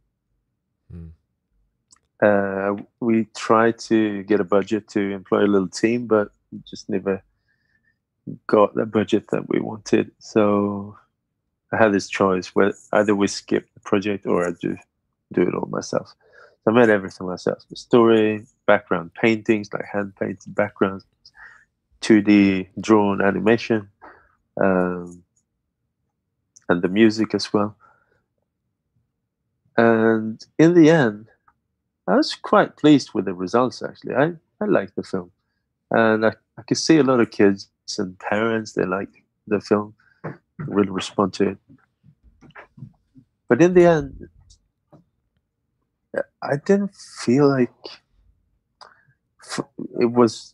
We tried to get a budget to employ a little team, but we just never got the budget that we wanted. So I had this choice where either we skip the project or I do it all myself. So I made everything myself: the story, background paintings, like hand painted backgrounds, 2D drawn animation, um, and the music as well. And in the end, I was quite pleased with the results. Actually, I liked the film, and I could see a lot of kids and parents, they like the film, really respond to it. But in the end, I didn't feel like it was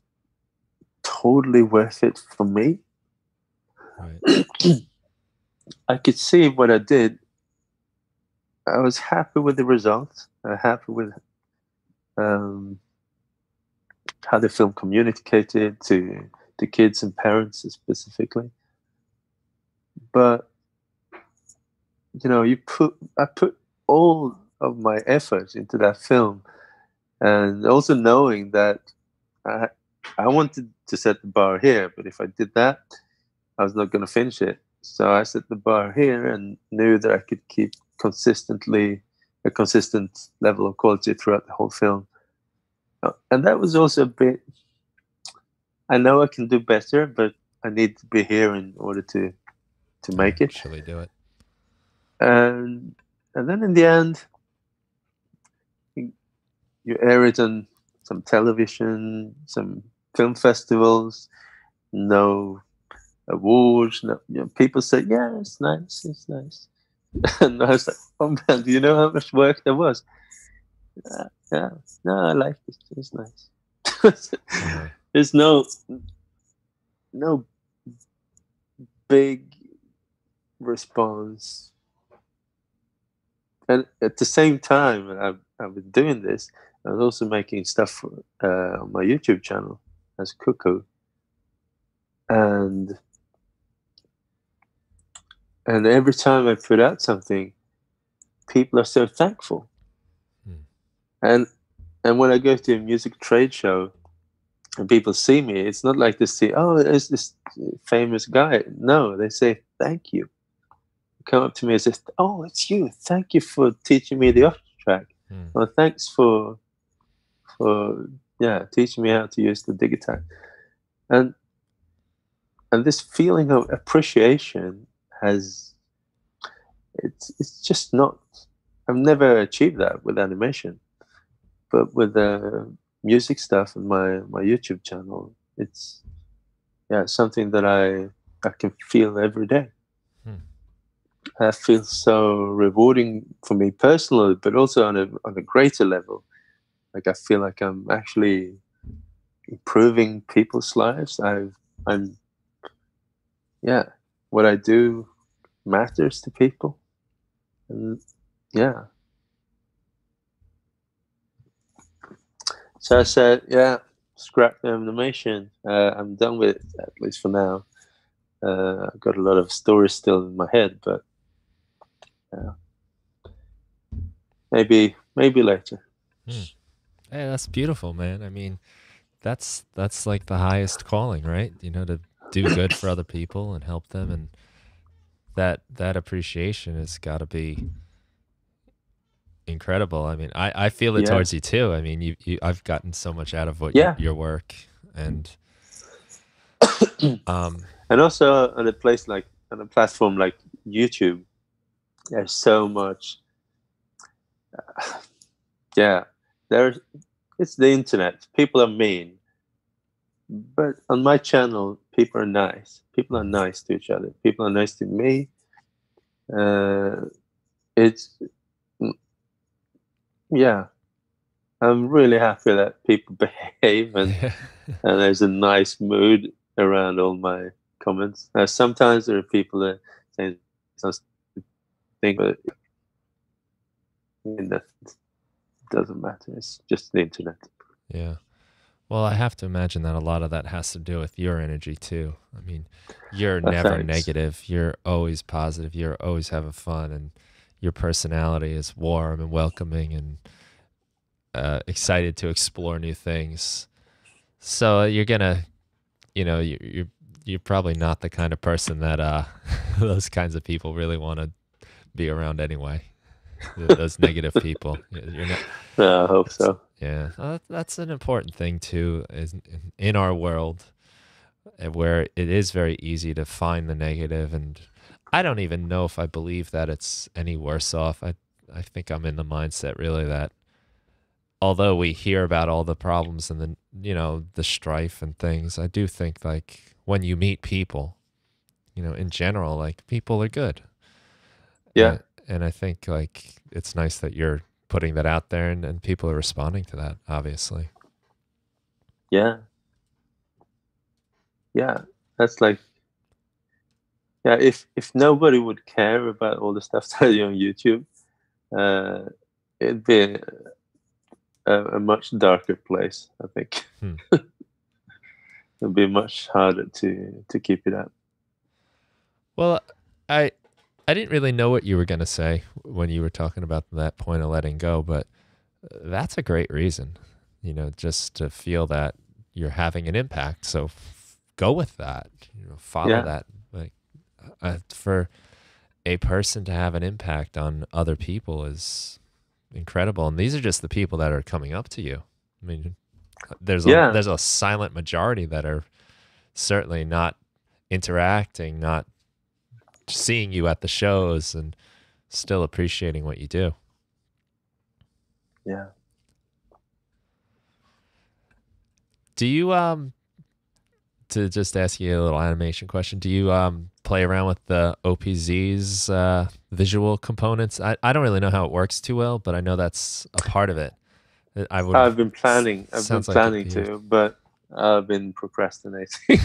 totally worth it for me. Right. I could see what I did. I was happy with the results. Happy with um, how the film communicated to kids and parents specifically. But I put all of my effort into that film, and also knowing that I I wanted to set the bar here, but if I did that, I was not going to finish it. So I set the bar here and knew that I could keep a consistent level of quality throughout the whole film. And that was also a bit. I know I can do better, but I need to be here in order to make it. Actually do it. And and then in the end, you air it on some television, some film festivals. No awards. No, people say, "Yeah, it's nice, it's nice." And I was like, "Oh man, do you know how much work there was?" Yeah, no, I like it. It's nice. There's no big response, and at the same time, I was doing this. I was also making stuff for, on my YouTube channel as Cuckoo, and and every time I put out something, people are so thankful. And and when I go to a music trade show, and people see me, it's not like they see, oh, there's this famous guy. No, they say thank you. Come up to me and say, oh, it's you. Thank you for teaching me the octave track. Well, thanks for yeah, teaching me how to use the digitac. And this feeling of appreciation has, it's just not, I've never achieved that with animation, but with the music stuff and my YouTube channel, it's, yeah, something that I can feel every day. That feels so rewarding for me personally, but also on a greater level. Like, I feel like I'm actually improving people's lives. I'm yeah, what I do matters to people, and yeah. So I said, yeah, scrap the animation. I'm done with it, at least for now. I've got a lot of stories still in my head, but maybe later. Hey, that's beautiful, man. I mean, that's like the highest calling, right? You know, to do good for other people and help them, and that appreciation has got to be incredible. I mean, I feel it towards you too. I mean, I've gotten so much out of what your work, and and also on a place like, on a platform like YouTube, there's so much. Yeah, it's the internet. People are mean, but on my channel, people are nice. People are nice to each other. People are nice to me. It's, yeah, I'm really happy that people behave, and there's a nice mood around all my comments. Sometimes there are people that say something, but that doesn't matter. It's just the internet. Yeah. Well, I have to imagine that a lot of that has to do with your energy too. I mean, you're never negative. You're always positive. You're always having fun, and your personality is warm and welcoming and excited to explore new things. So you're gonna, you know, you're probably not the kind of person that those kinds of people really want to be around anyway. Those negative people. You're not. I hope so. Yeah, that's an important thing too, is in our world where it is very easy to find the negative, and I don't even know if I believe that it's any worse off. I think I'm in the mindset really that although we hear about all the problems and the, you know, the strife and things, I do think like when you meet people, you know, in general, like people are good. Yeah. And I think like it's nice that you're putting that out there, and people are responding to that, obviously. Yeah. Yeah. That's like, yeah, if nobody would care about all the stuff that I do on YouTube, it'd be a much darker place, I think. It'd be much harder to keep it up. Well, I didn't really know what you were going to say when you were talking about that point of letting go, but that's a great reason, you know, just to feel that you're having an impact. So go with that, you know, follow that. Like for a person to have an impact on other people is incredible. And these are just the people that are coming up to you. I mean, there's a silent majority that are certainly not interacting, not seeing you at the shows, and still appreciating what you do. Yeah. Do you to just ask you a little animation question, do you play around with the OPZ's visual components? I don't really know how it works too well, but I know that's a part of it. I've been planning to, but I've been procrastinating.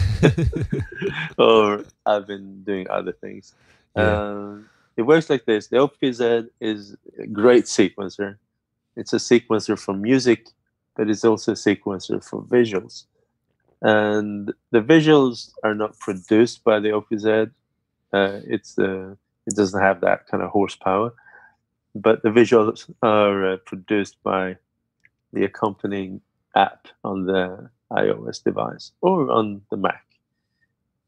Or I've been doing other things. It works like this. The OPZ is a great sequencer. It's a sequencer for music, but it's also a sequencer for visuals. And the visuals are not produced by the OPZ. It doesn't have that kind of horsepower, but the visuals are produced by the accompanying app on the iOS device or on the Mac.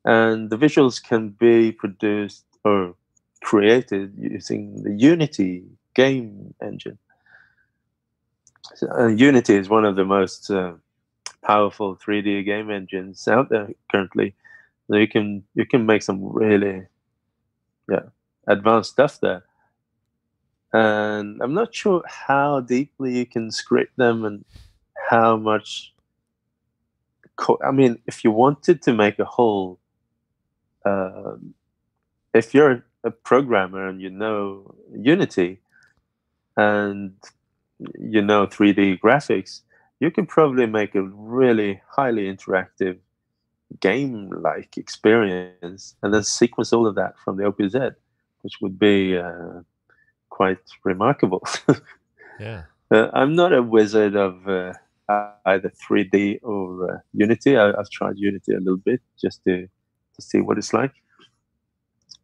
And the visuals can be produced or created using the Unity game engine. So, Unity is one of the most powerful 3D game engines out there currently. So you can make some really advanced stuff there. And I'm not sure how deeply you can script them and how much. I mean, if you wanted to make a whole, if you're a programmer and you know Unity and you know 3D graphics, you can probably make a really highly interactive game-like experience and then sequence all of that from the OPZ, which would be quite remarkable. Yeah. I'm not a wizard of either 3D or Unity. I've tried Unity a little bit just to see what it's like.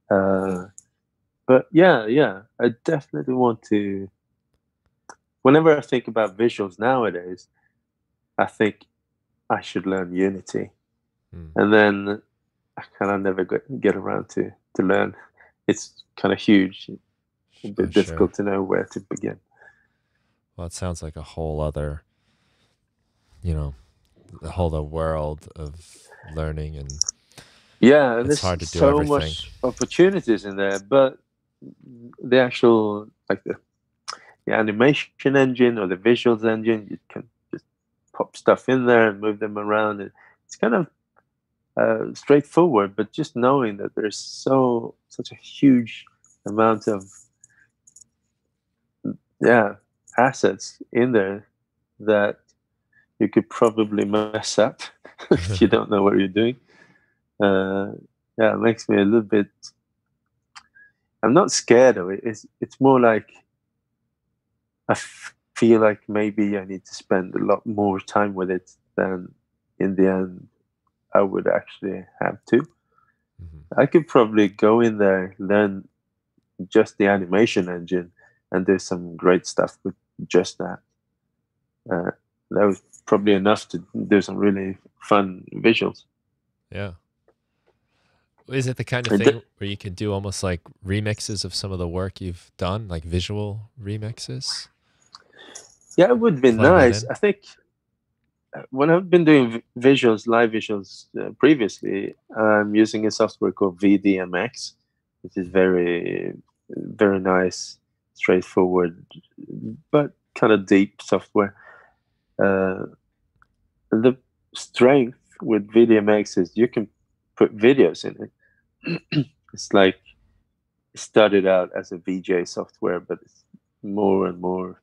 But yeah, I definitely want to. Whenever I think about visuals nowadays, I think I should learn Unity, and then I kind of never get around to learn. It's kind of huge, a bit difficult to know where to begin. Well, it sounds like a whole other, the whole other world of learning, and and it's there's hard to do so everything. much opportunities in there, but the actual the animation engine or the visuals engine, you can just pop stuff in there and move them around. And it's kind of straightforward, but just knowing that there's such a huge amount of assets in there that you could probably mess up if you don't know what you're doing. It makes me a little bit. I'm not scared of it. It's more like I feel like maybe I need to spend a lot more time with it than in the end I would actually have to. I could probably go in there, learn just the animation engine, and do some great stuff with just that. That was probably enough to do some really fun visuals. Yeah. Is it the kind of thing where you can do almost like remixes of some of the work you've done, like visual remixes? Yeah, it would be nice. I think when I've been doing visuals, live visuals previously, I'm using a software called VDMX, which is very, very nice, straightforward, but kind of deep software. The strength with VDMX is you can put videos in it. It's like it started out as a VJ software, but it's more and more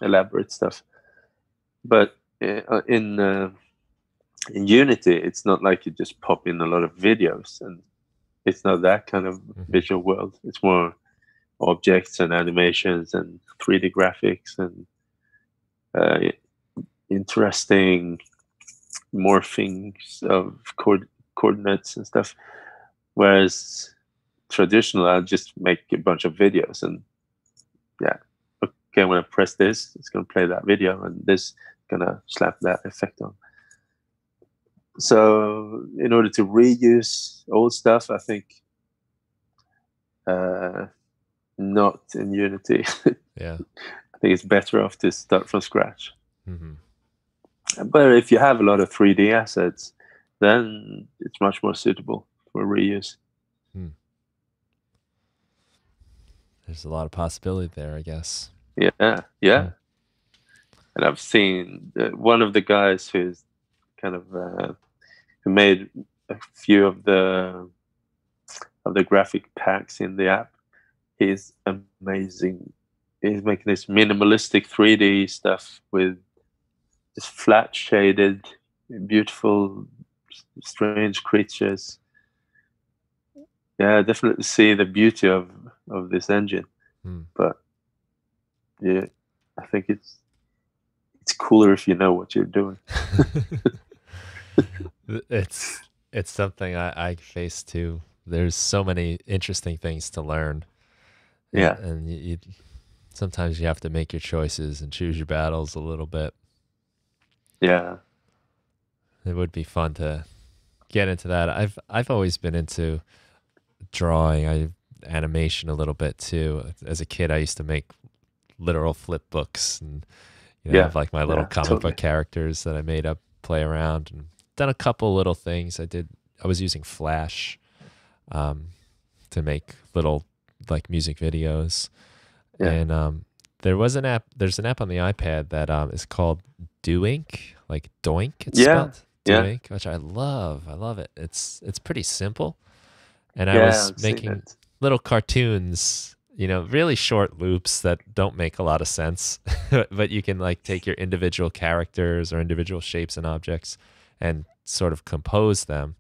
elaborate stuff. But in Unity, it's not like you just pop in a lot of videos, and it's not that kind of visual world. It's more objects and animations and 3D graphics and interesting morphings of coordinates and stuff. Whereas traditional, I'll just make a bunch of videos and okay, when I press this, it's going to play that video, and this is going to slap that effect on. So in order to reuse old stuff, I think not in Unity. Yeah. I think it's better off to start from scratch. But if you have a lot of 3D assets, then it's much more suitable for reuse. There's a lot of possibility there, I guess. Yeah. And I've seen one of the guys who's kind of who made a few of the graphic packs in the app. He's amazing. He's making this minimalistic 3D stuff with just flat shaded, beautiful, strange creatures. Yeah, I definitely see the beauty of this engine. But yeah, I think it's cooler if you know what you're doing. It's something I face too. There's so many interesting things to learn. And you sometimes you have to make your choices and choose your battles a little bit. Yeah. it would be fun to get into that. I've always been into drawing, animation a little bit too. As a kid, I used to make literal flip books and Yeah, have like my little yeah, comic book totally. characters that I made up, play around, and done a couple little things. I was using Flash um, to make little like music videos, Yeah, and there's an app on the iPad that is called Doink, like Doink. It's yeah, spelled yeah, Doink, which I love. I love it. It's pretty simple, and I yeah. was I've seen making it. little cartoons, really short loops that don't make a lot of sense, but you can like take your individual characters or individual shapes and objects and sort of compose them,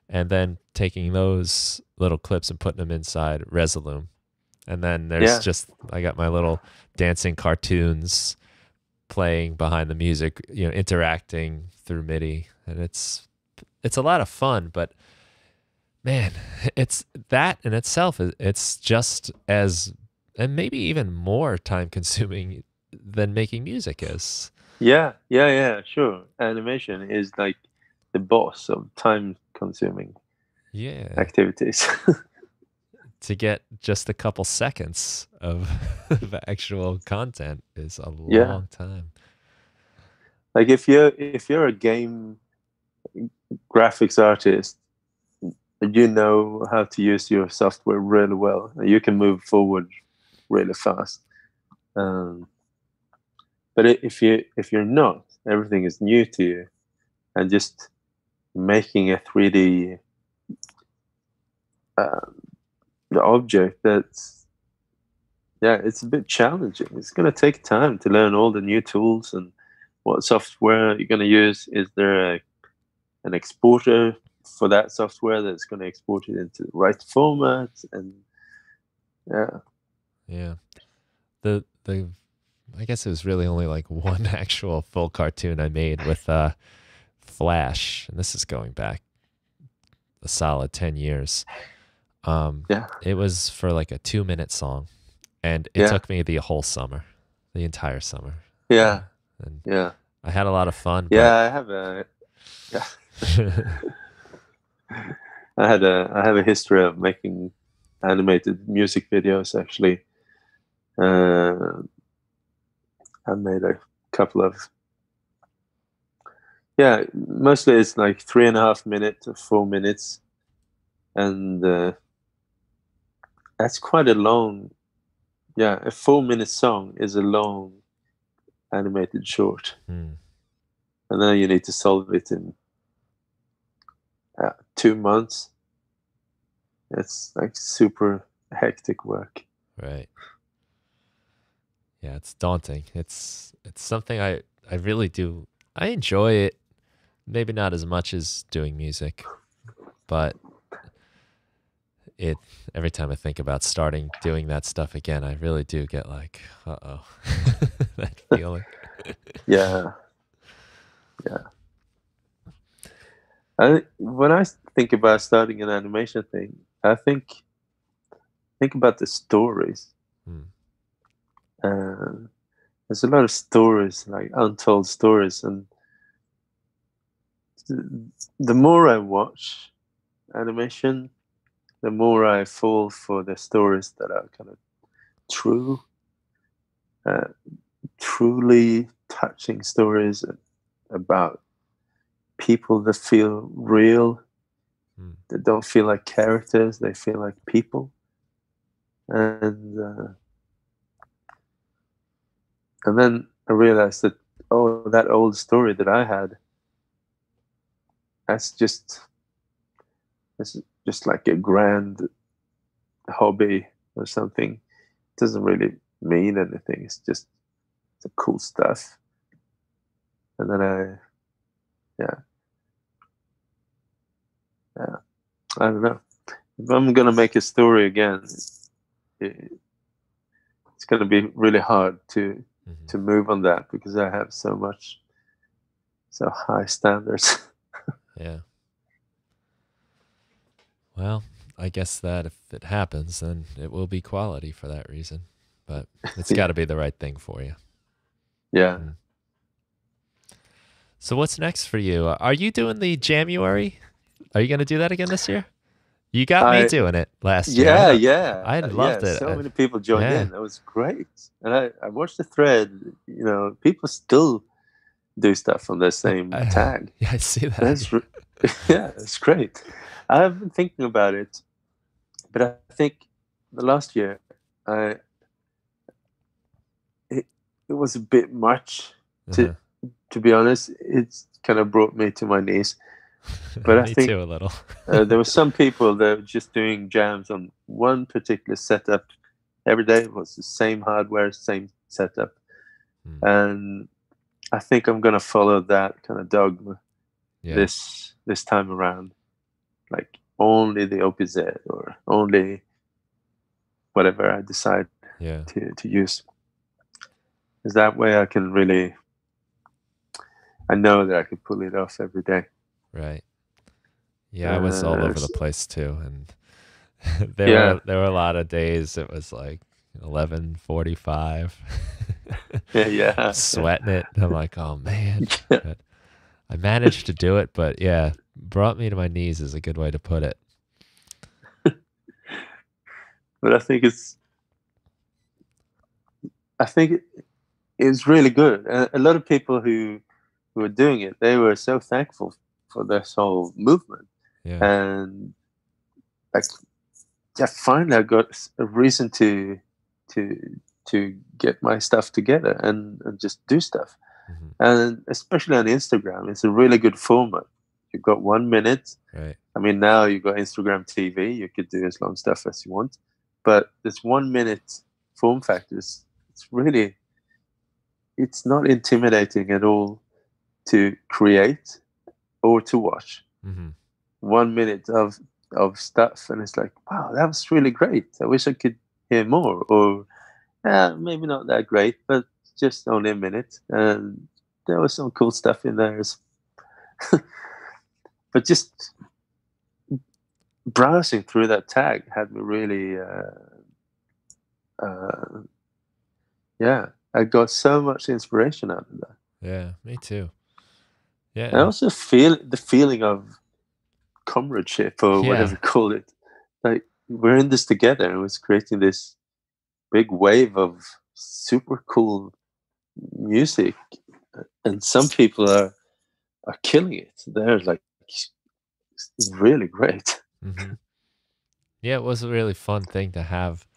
and then taking those little clips and putting them inside Resolume. And then Yeah, I got my little dancing cartoons playing behind the music, interacting through MIDI. And it's a lot of fun, but man, it's that in itself, it's just as, and maybe even more time consuming than making music is. yeah, yeah, yeah. Sure. Animation is like the boss of time-consuming Yeah. activities. To get just a couple seconds of, of actual content is a Yeah, long time. like if you're a game graphics artist, you know how to use your software really well. You can move forward really fast. Um, but if you're not, everything is new to you, and just making a 3D um, object that's yeah, it's a bit challenging. It's going to take time to learn all the new tools and what software you're going to use. Is there an exporter for that software that's going to export it into the right format? And yeah, Yeah. The I guess it was really only like one actual full cartoon I made with Flash, and this is going back a solid 10 years. yeah, It was for like a 2-minute song, and it yeah, took me the whole summer, the entire summer. yeah, And yeah, I had a lot of fun, yeah. but I have a yeah, I have a history of making animated music videos. Actually, uh, I made a couple of yeah. Mostly it's like 3.5 minutes to 4 minutes, and that's quite a long. Yeah, a 4 minute song is a long animated short, hmm, and then you need to solve it in 2 months. It's like super hectic work. right. Yeah, it's daunting. It's something I really do. I enjoy it. Maybe not as much as doing music, but it every time I think about starting doing that stuff again, I really do get like, uh-oh, that feeling. Yeah, yeah. When I think about starting an animation thing, I think about the stories. Hmm. Uh, there's a lot of stories, like untold stories, and the more I watch animation, the more I fall for the stories that are kind of true, uh, truly touching stories about people that feel real, Hmm. that don't feel like characters, they feel like people. And then I realized that, oh, that old story that I had, that's just like a grand hobby or something. It doesn't really mean anything. It's a cool stuff. And then yeah, yeah, I don't know. If I'm gonna make a story again, it, it's gonna be really hard to Hmm. move on that because I have so high standards. Yeah. Well, I guess that if it happens, then it will be quality for that reason. But it's got Yeah, to be the right thing for you. yeah, Hmm. So what's next for you? Are you doing the January? Are you going to do that again this year? You got me I doing it last year. Yeah, yeah, I yeah. loved it. So many people joined Yeah. in. That was great. And I watched the thread. People still do stuff on the same tag. Yeah, I see that. That's yeah, it's great. I've been thinking about it, but I think the last year, I it was a bit much. To Uh-huh. to be honest, it's kind of brought me to my knees. But I Me think too, a little. there were some people that were just doing jams on one particular setup every day. It was the same hardware, same setup, Hmm. and I think I'm gonna follow that kind of dogma Yeah. this time around. Like only the OPZ or only whatever I decide Yeah. to use. Is that way I can really, I know that I can pull it off every day. Right. Yeah, I was all over the S- place too, and yeah, there were a lot of days it was like 11:45. yeah, yeah, Sweating it. I'm like, "Oh man." yeah. But I managed to do it, but yeah, brought me to my knees is a good way to put it. But I think it's really good. A lot of people who were doing it, they were so thankful for this whole movement, Yeah. and like, yeah, finally I got a reason to to get my stuff together and just do stuff. Hmm. And especially on Instagram, it's a really good format. You've got 1 minute. Right. I mean, now you've got Instagram TV. You could do as long stuff as you want, but this 1 minute form factor is it's really it's not intimidating at all to create or to watch. Hmm. 1 minute of stuff, and it's like, wow, that was really great. I wish I could hear more, or maybe not that great, but just only a minute. And there was some cool stuff in there. But just browsing through that tag had me really, uh, yeah, I got so much inspiration out of that. Yeah, me too. Yeah, I and also feel the feeling of comradeship or whatever yeah, you call it. Like we're in this together, and it's creating this big wave of super cool music. And some people are killing it. They're like really great. hmm yeah, it was a really fun thing to have.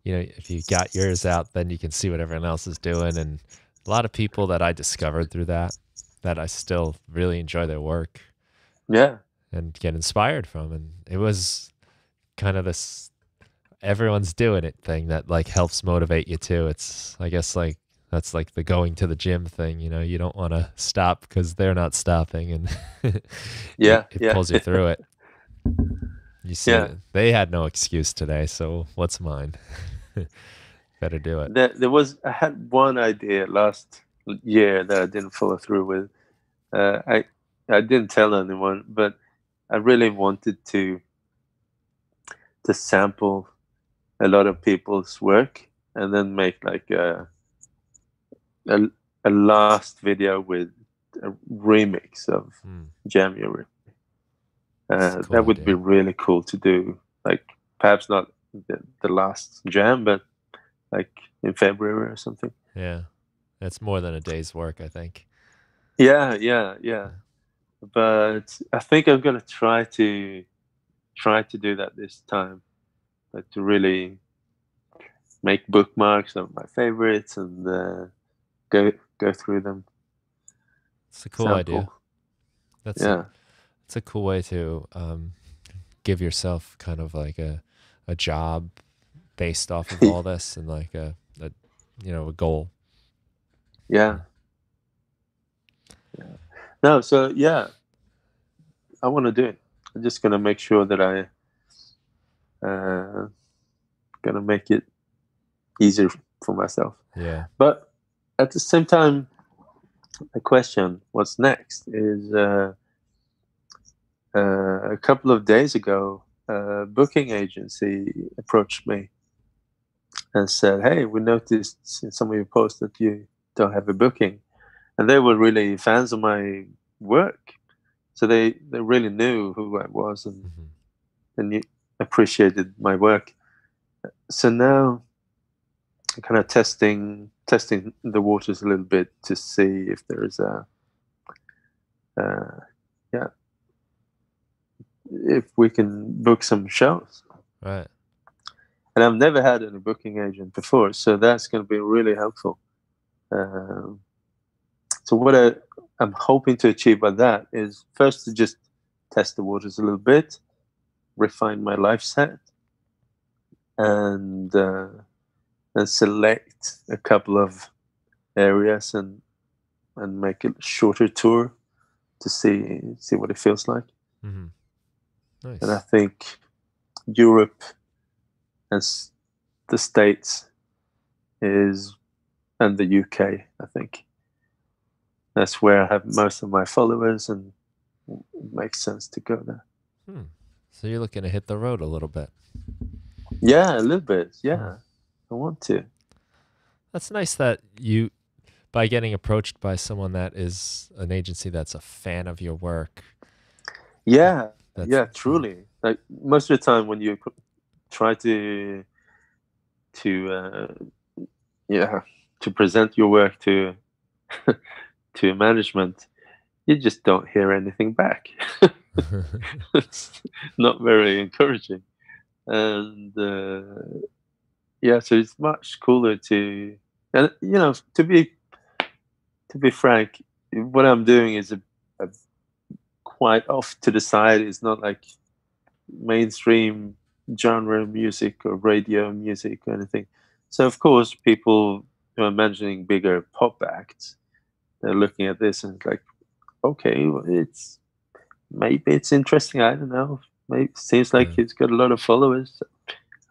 If you got yours out, then you can see what everyone else is doing. And a lot of people that I discovered through that I still really enjoy their work Yeah, and get inspired from. And it was kind of this everyone's doing it thing that like helps motivate you too. It's, I guess, like that's like the going to the gym thing. You don't want to stop because they're not stopping, and yeah, it yeah, pulls you through it. You see yeah. that they had no excuse today, so what's mine? Better do it. I had one idea last year that I didn't follow through with. Uh, I I didn't tell anyone, but I really wanted to sample a lot of people's work and then make like a, a last video with a remix of Hmm. January. It's a cool That would be idea. really cool to do. Like perhaps not the last jam, but like in February or something. Yeah. That's more than a day's work, I think. Yeah, yeah, yeah. But I think I'm gonna try to do that this time. Like to really make bookmarks of my favorites and go go through them. It's a cool idea. Sample. That's a Yeah, it's a cool way to give yourself kind of like a job based off of all this, and like a goal. yeah, yeah. No, so yeah, I want to do it. I'm just gonna make sure that I gonna make it easier for myself. Yeah. But at the same time, the question, what's next, is a couple of days ago, a booking agency approached me and said, "Hey, we noticed in some of your posts that you don't have a booking. and they were really fans of my work. So they really knew who I was, and appreciated my work. So now I'm kind of testing the waters a little bit to see if there's uh, yeah, if we can book some shows. Right. And I've never had any booking agent before, so that's going to be really helpful. Um, so what I'm hoping to achieve by that is first to just test the waters a little bit, refine my life set, and select a couple of areas and make a shorter tour to see what it feels like. Nice. And I think Europe and the States and the UK, I think that's where I have most of my followers, and it makes sense to go there. So you're looking to hit the road a little bit. Yeah, a little bit. Yeah, I want to. That's nice that you, by getting approached by someone that is an agency that's a fan of your work. Yeah, truly. Like most of the time when you try to present your work to to management, you just don't hear anything back. It's not very encouraging, and so it's much cooler to, and to be frank, what I'm doing is a quite off to the side. It's not like mainstream genre music or radio music or anything. So of course, people who are managing bigger pop acts, they're looking at this and it's like, okay, well, maybe it's interesting. I don't know. Maybe it seems like it's got a lot of followers.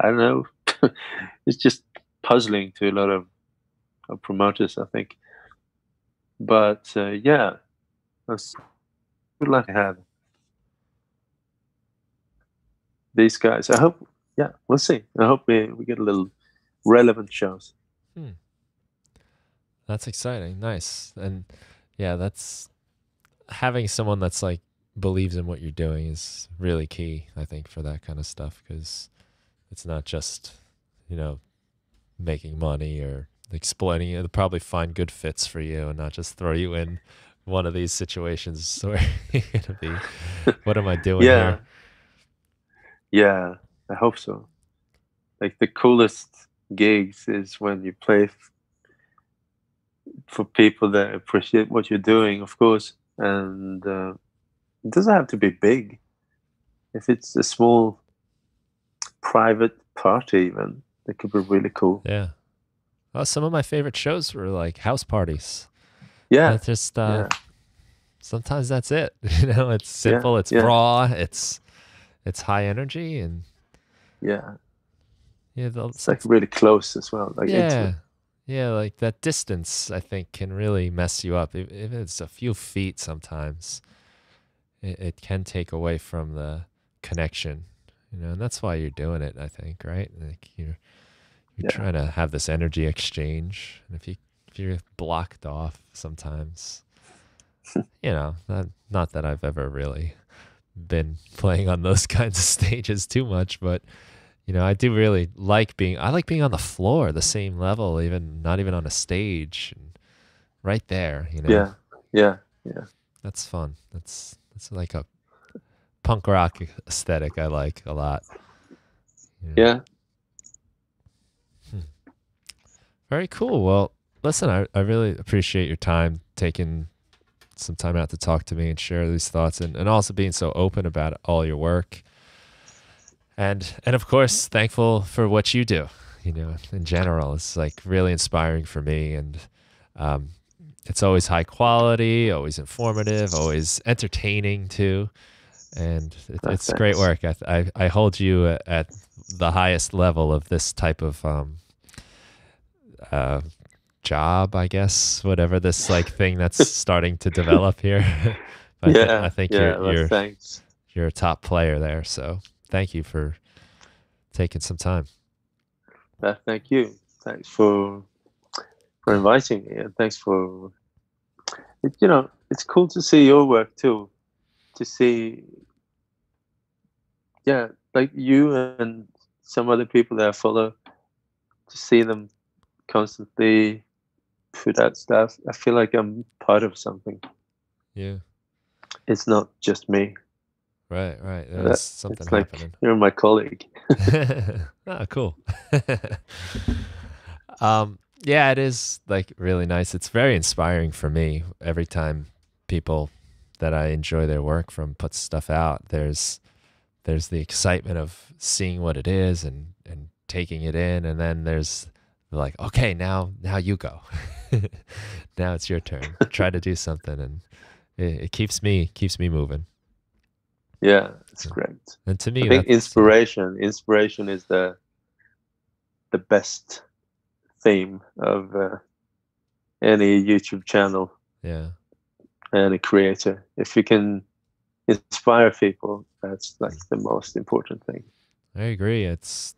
I don't know. It's just puzzling to a lot of promoters, I think. But I would like to have these guys. I hope. Yeah, we'll see. I hope we get a little relevant shows. That's exciting. Nice. And yeah, that's having someone that's like believes in what you're doing is really key, I think, for that kind of stuff, because it's not just, making money or exploiting you. They'll probably find good fits for you and not just throw you in one of these situations where you're gonna be, what am I doing here? Yeah, I hope so. Like the coolest gigs is when you play for people that appreciate what you're doing, of course, and it doesn't have to be big. If it's a small private party even, it could be really cool. Yeah. Well, some of my favorite shows were like house parties. Yeah. It's just sometimes that's it. It's simple, it's raw, it's high energy, and it's like really close as well. Like intimate. Yeah, like that distance, I think, can really mess you up. If it's a few feet, sometimes it can take away from the connection, and that's why you're doing it, I think, right? Like you're trying to have this energy exchange, and if you're blocked off sometimes, not that I've ever really been playing on those kinds of stages too much, but I do really like being on the floor, the same level, not even on a stage, and right there, Yeah. That's fun. That's like a punk rock aesthetic I like a lot. Yeah. Very cool. Well, listen, I really appreciate your time, taking some time out to talk to me and share these thoughts, and also being so open about all your work. And of course, thankful for what you do, in general. It's like really inspiring for me, and it's always high quality, always informative, always entertaining too. And it's great work. I hold you at the highest level of this type of job, I guess, whatever this like thing that's starting to develop here. I think thanks. You're a top player there. So thank you for taking some time. Thank you. Thanks for inviting me, and thanks for it's cool to see your work too. To see, yeah, like you and some other people that I follow, to see them constantly put out stuff. I feel like I'm part of something. Yeah. It's not just me. Right, right. There's something it's like happening. you're my colleague. Oh, cool. Yeah, it is like really nice. It's very inspiring for me every time people that I enjoy their work from put stuff out. There's the excitement of seeing what it is and taking it in, and then there's like, okay, now you go. Now it's your turn. Try to do something, and it keeps me moving. Yeah, it's great. And to me, I think that's inspiration is the best theme of any YouTube channel yeah. and a creator. If you can inspire people, that's like the most important thing. I agree. It's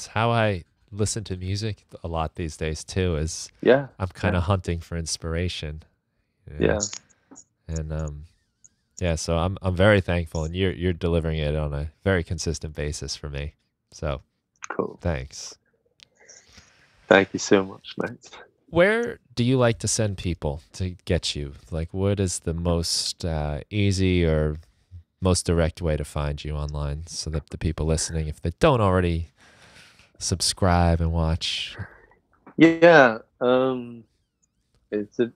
how I listen to music a lot these days too. Is Yeah, I'm kind of hunting for inspiration. yeah. And yeah, so I'm very thankful, and you're delivering it on a very consistent basis for me. So Cool. thanks. Thank you so much, mate. Where do you like to send people to get you? Like, what is the most easy or most direct way to find you online, so that the people listening, if they don't already subscribe and watch? Yeah, it's a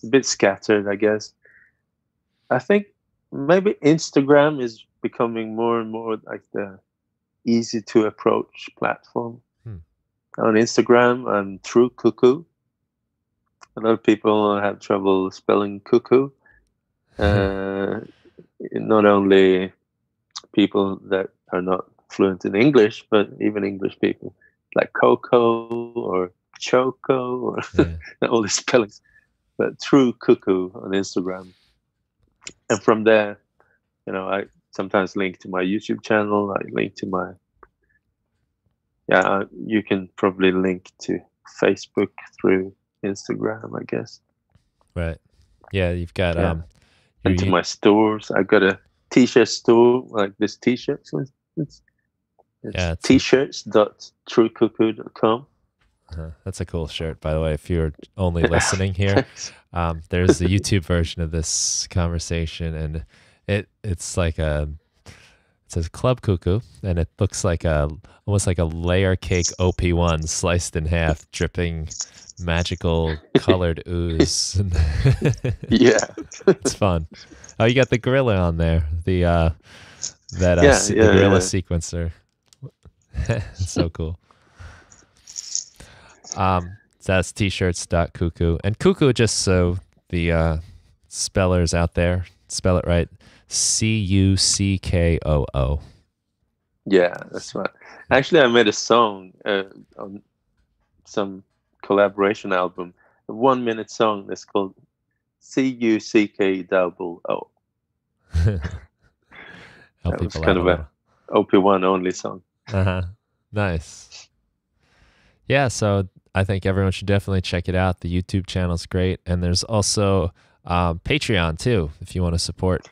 bit scattered, I guess. I think maybe Instagram is becoming more and more like the easy to approach platform. On Instagram, I'm True Cuckoo. A lot of people have trouble spelling cuckoo. Not only people that are not fluent in English, but even English people, like Coco or Choco or all these spellings. But True Cuckoo on Instagram. And from there, I sometimes link to my YouTube channel. I link to my, you can probably link to Facebook through Instagram, I guess. Right. Yeah, you've got and to my stores. I got a t-shirt store, like this t-shirt. So it's t-shirts.truecuckoo.com. That's a cool shirt, by the way. If you're only listening here, there's the YouTube version of this conversation, and it's like it says Club Cuckoo, and it looks like almost like a layer cake OP1 sliced in half, dripping magical colored ooze. Yeah, it's fun. Oh, you got the gorilla on there, the gorilla sequencer. It's so cool. So that's t-shirts.cuckoo, and cuckoo, just so the spellers out there spell it right, Cuckoo. Yeah, that's right. Actually, I made a song on some collaboration album, a 1-minute song that's called Cuckoo. That was kind of a OP1 only song. Nice. Yeah, so I think everyone should definitely check it out. The YouTube channel's great, and there's also Patreon too, if you want to support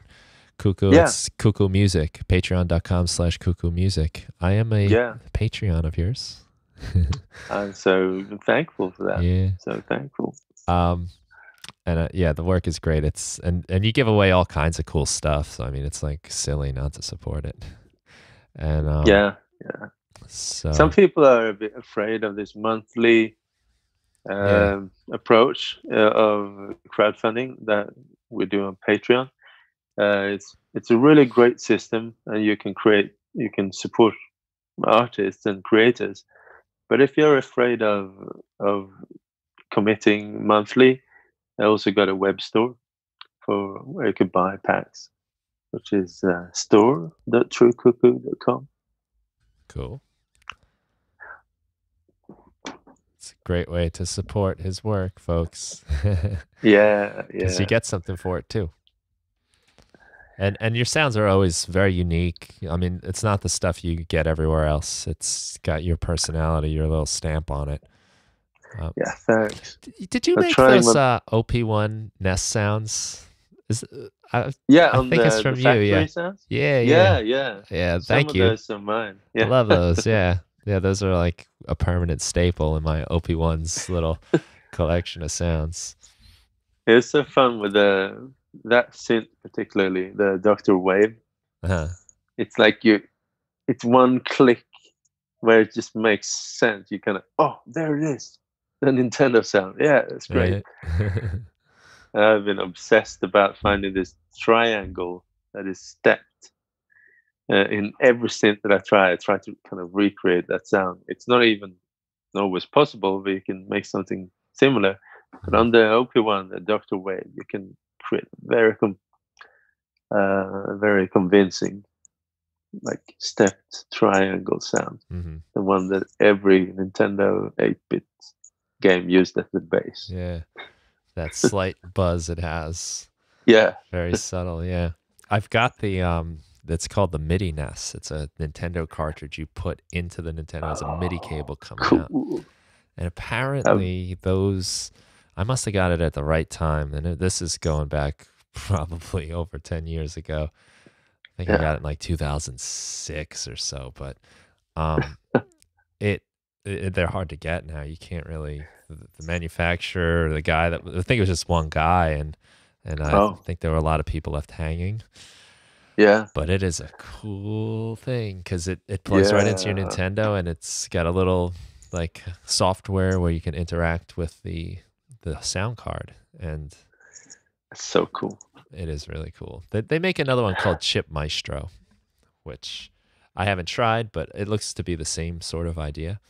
Cuckoo. Yeah. It's Cuckoo Music, patreon.com/Cuckoo Music. I am a Patreon of yours. I'm so thankful for that. Yeah. So thankful. And the work is great. It's and you give away all kinds of cool stuff. So I mean, it's like silly not to support it. And yeah. So some people are a bit afraid of this monthly approach of crowdfunding that we do on Patreon. It's a really great system, and you can support artists and creators. But if you're afraid of committing monthly, I also got a web store for where you can buy packs, which is store.truecuckoo.com. Cool. It's a great way to support his work, folks. Yeah. Because you get something for it too. And your sounds are always very unique. I mean, it's not the stuff you get everywhere else. It's got your personality, your little stamp on it. Um, Yeah, thanks. did you I'm make trying those my OP1 Nest sounds? Is yeah I on think it's the from you. factory Yeah, sounds. yeah, yeah, Yeah, yeah. yeah. Some Thank of you. those are mine. I Yeah. love those. Yeah, yeah. Those are like a permanent staple in my OP1's little collection of sounds. It's so fun with the that synth particularly the Doctor Wave. Uh-huh. It's like it's one click where it just makes sense. You kind of there it is, the Nintendo sound. Yeah, it's great. Right. I've been obsessed about finding this triangle that is stepped in every synth that I try. I try to kind of recreate that sound. It's not even always possible, but you can make something similar. But on the OP1, the Doctor Wave, you can create very convincing, like stepped triangle sound. Mm-hmm. The one that every Nintendo 8-bit game used as the base. Yeah, that slight buzz it has. Yeah. Very subtle, yeah. I've got the it's called the MIDI NES. It's a Nintendo cartridge you put into the Nintendo as a MIDI cable coming out. Cool. And apparently those I must have got it at the right time. And this is going back probably over 10 years ago. I think I got it in like 2006 or so, but um they're hard to get now. You can't really the manufacturer, the guy that I think it was just one guy and I think there were a lot of people left hanging. Yeah. But it is a cool thing because it plugs right into your Nintendo and it's got a little like software where you can interact with the sound card. And it's so cool. It is really cool. They make another one called Chip Maestro, which I haven't tried, but it looks to be the same sort of idea.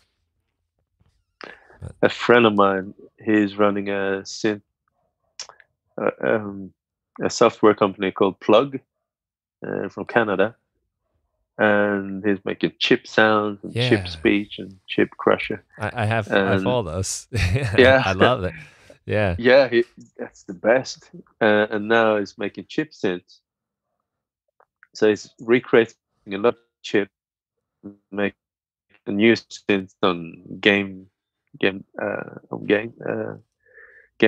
A friend of mine, he's running a synth, a software company called Plug from Canada, and he's making chip sounds and chip speech and chip crusher. I have all those. Yeah, I love it. Yeah, yeah, that's the best. And now he's making chip synths. So he's recreating a lot of chip, make a new synth on game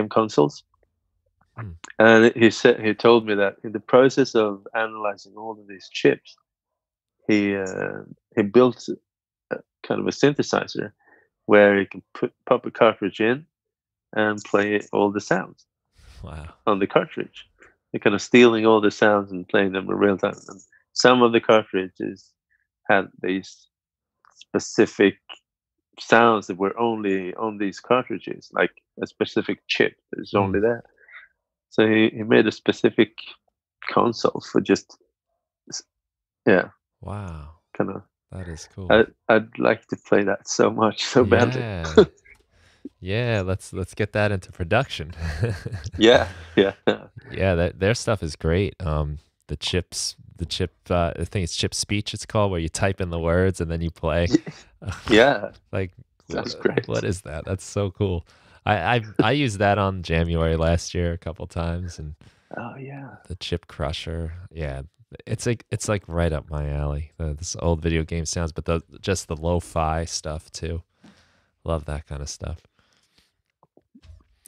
consoles. And he told me that in the process of analyzing all of these chips, he built kind of a synthesizer where he can pop a cartridge in and play all the sounds. Wow. On the cartridge. They're kind of stealing all the sounds and playing them in real time. And some of the cartridges had these specific sounds that were only on these cartridges, like a specific chip that's only there. So he made a specific console for just Wow. Kind of. That is cool. I'd like to play that so much, so badly. Yeah, let's get that into production. yeah. Their stuff is great. The chip. I think it's chip speech. It's called where you type in the words and then you play. Yeah, like that's great. What is that? That's so cool. I used that on January last year a couple times, and the chip crusher. Yeah, it's like right up my alley. This old video game sounds, but just the lo-fi stuff too. Love that kind of stuff.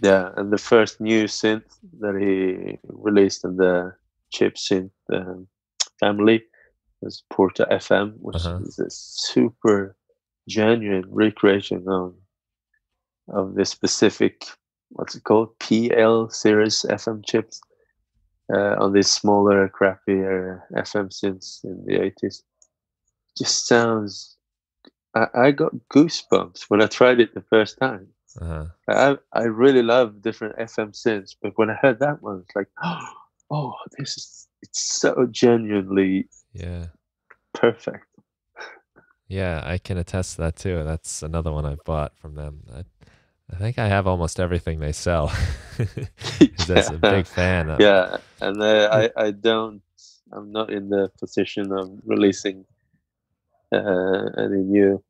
Yeah, and the first new synth that he released in the chip synth family was Porta FM, which is a super genuine recreation of this specific, what's it called, PL series FM chips on these smaller, crappier FM synths in the 80s. Just sounds. I got goosebumps when I tried it the first time. I really love different FM synths, but when I heard that one, it's like, it's so genuinely perfect. Yeah, I can attest to that too. That's another one I've bought from them. I think I have almost everything they sell. That's a big fan of. Yeah, and I'm not in the position of releasing any new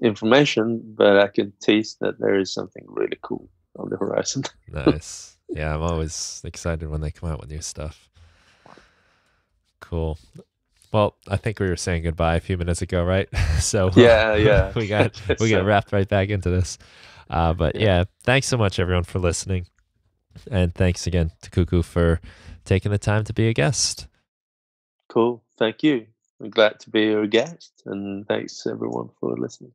information, but I can taste that there is something really cool on the horizon. Nice. Yeah, I'm always excited when they come out with new stuff. Cool. Well, I think we were saying goodbye a few minutes ago, right? So Yeah. we got we get So, wrapped right back into this. But yeah, yeah, thanks so much everyone for listening, and thanks again to Cuckoo for taking the time to be a guest. cool. Thank you. I'm glad to be your guest, and thanks everyone for listening.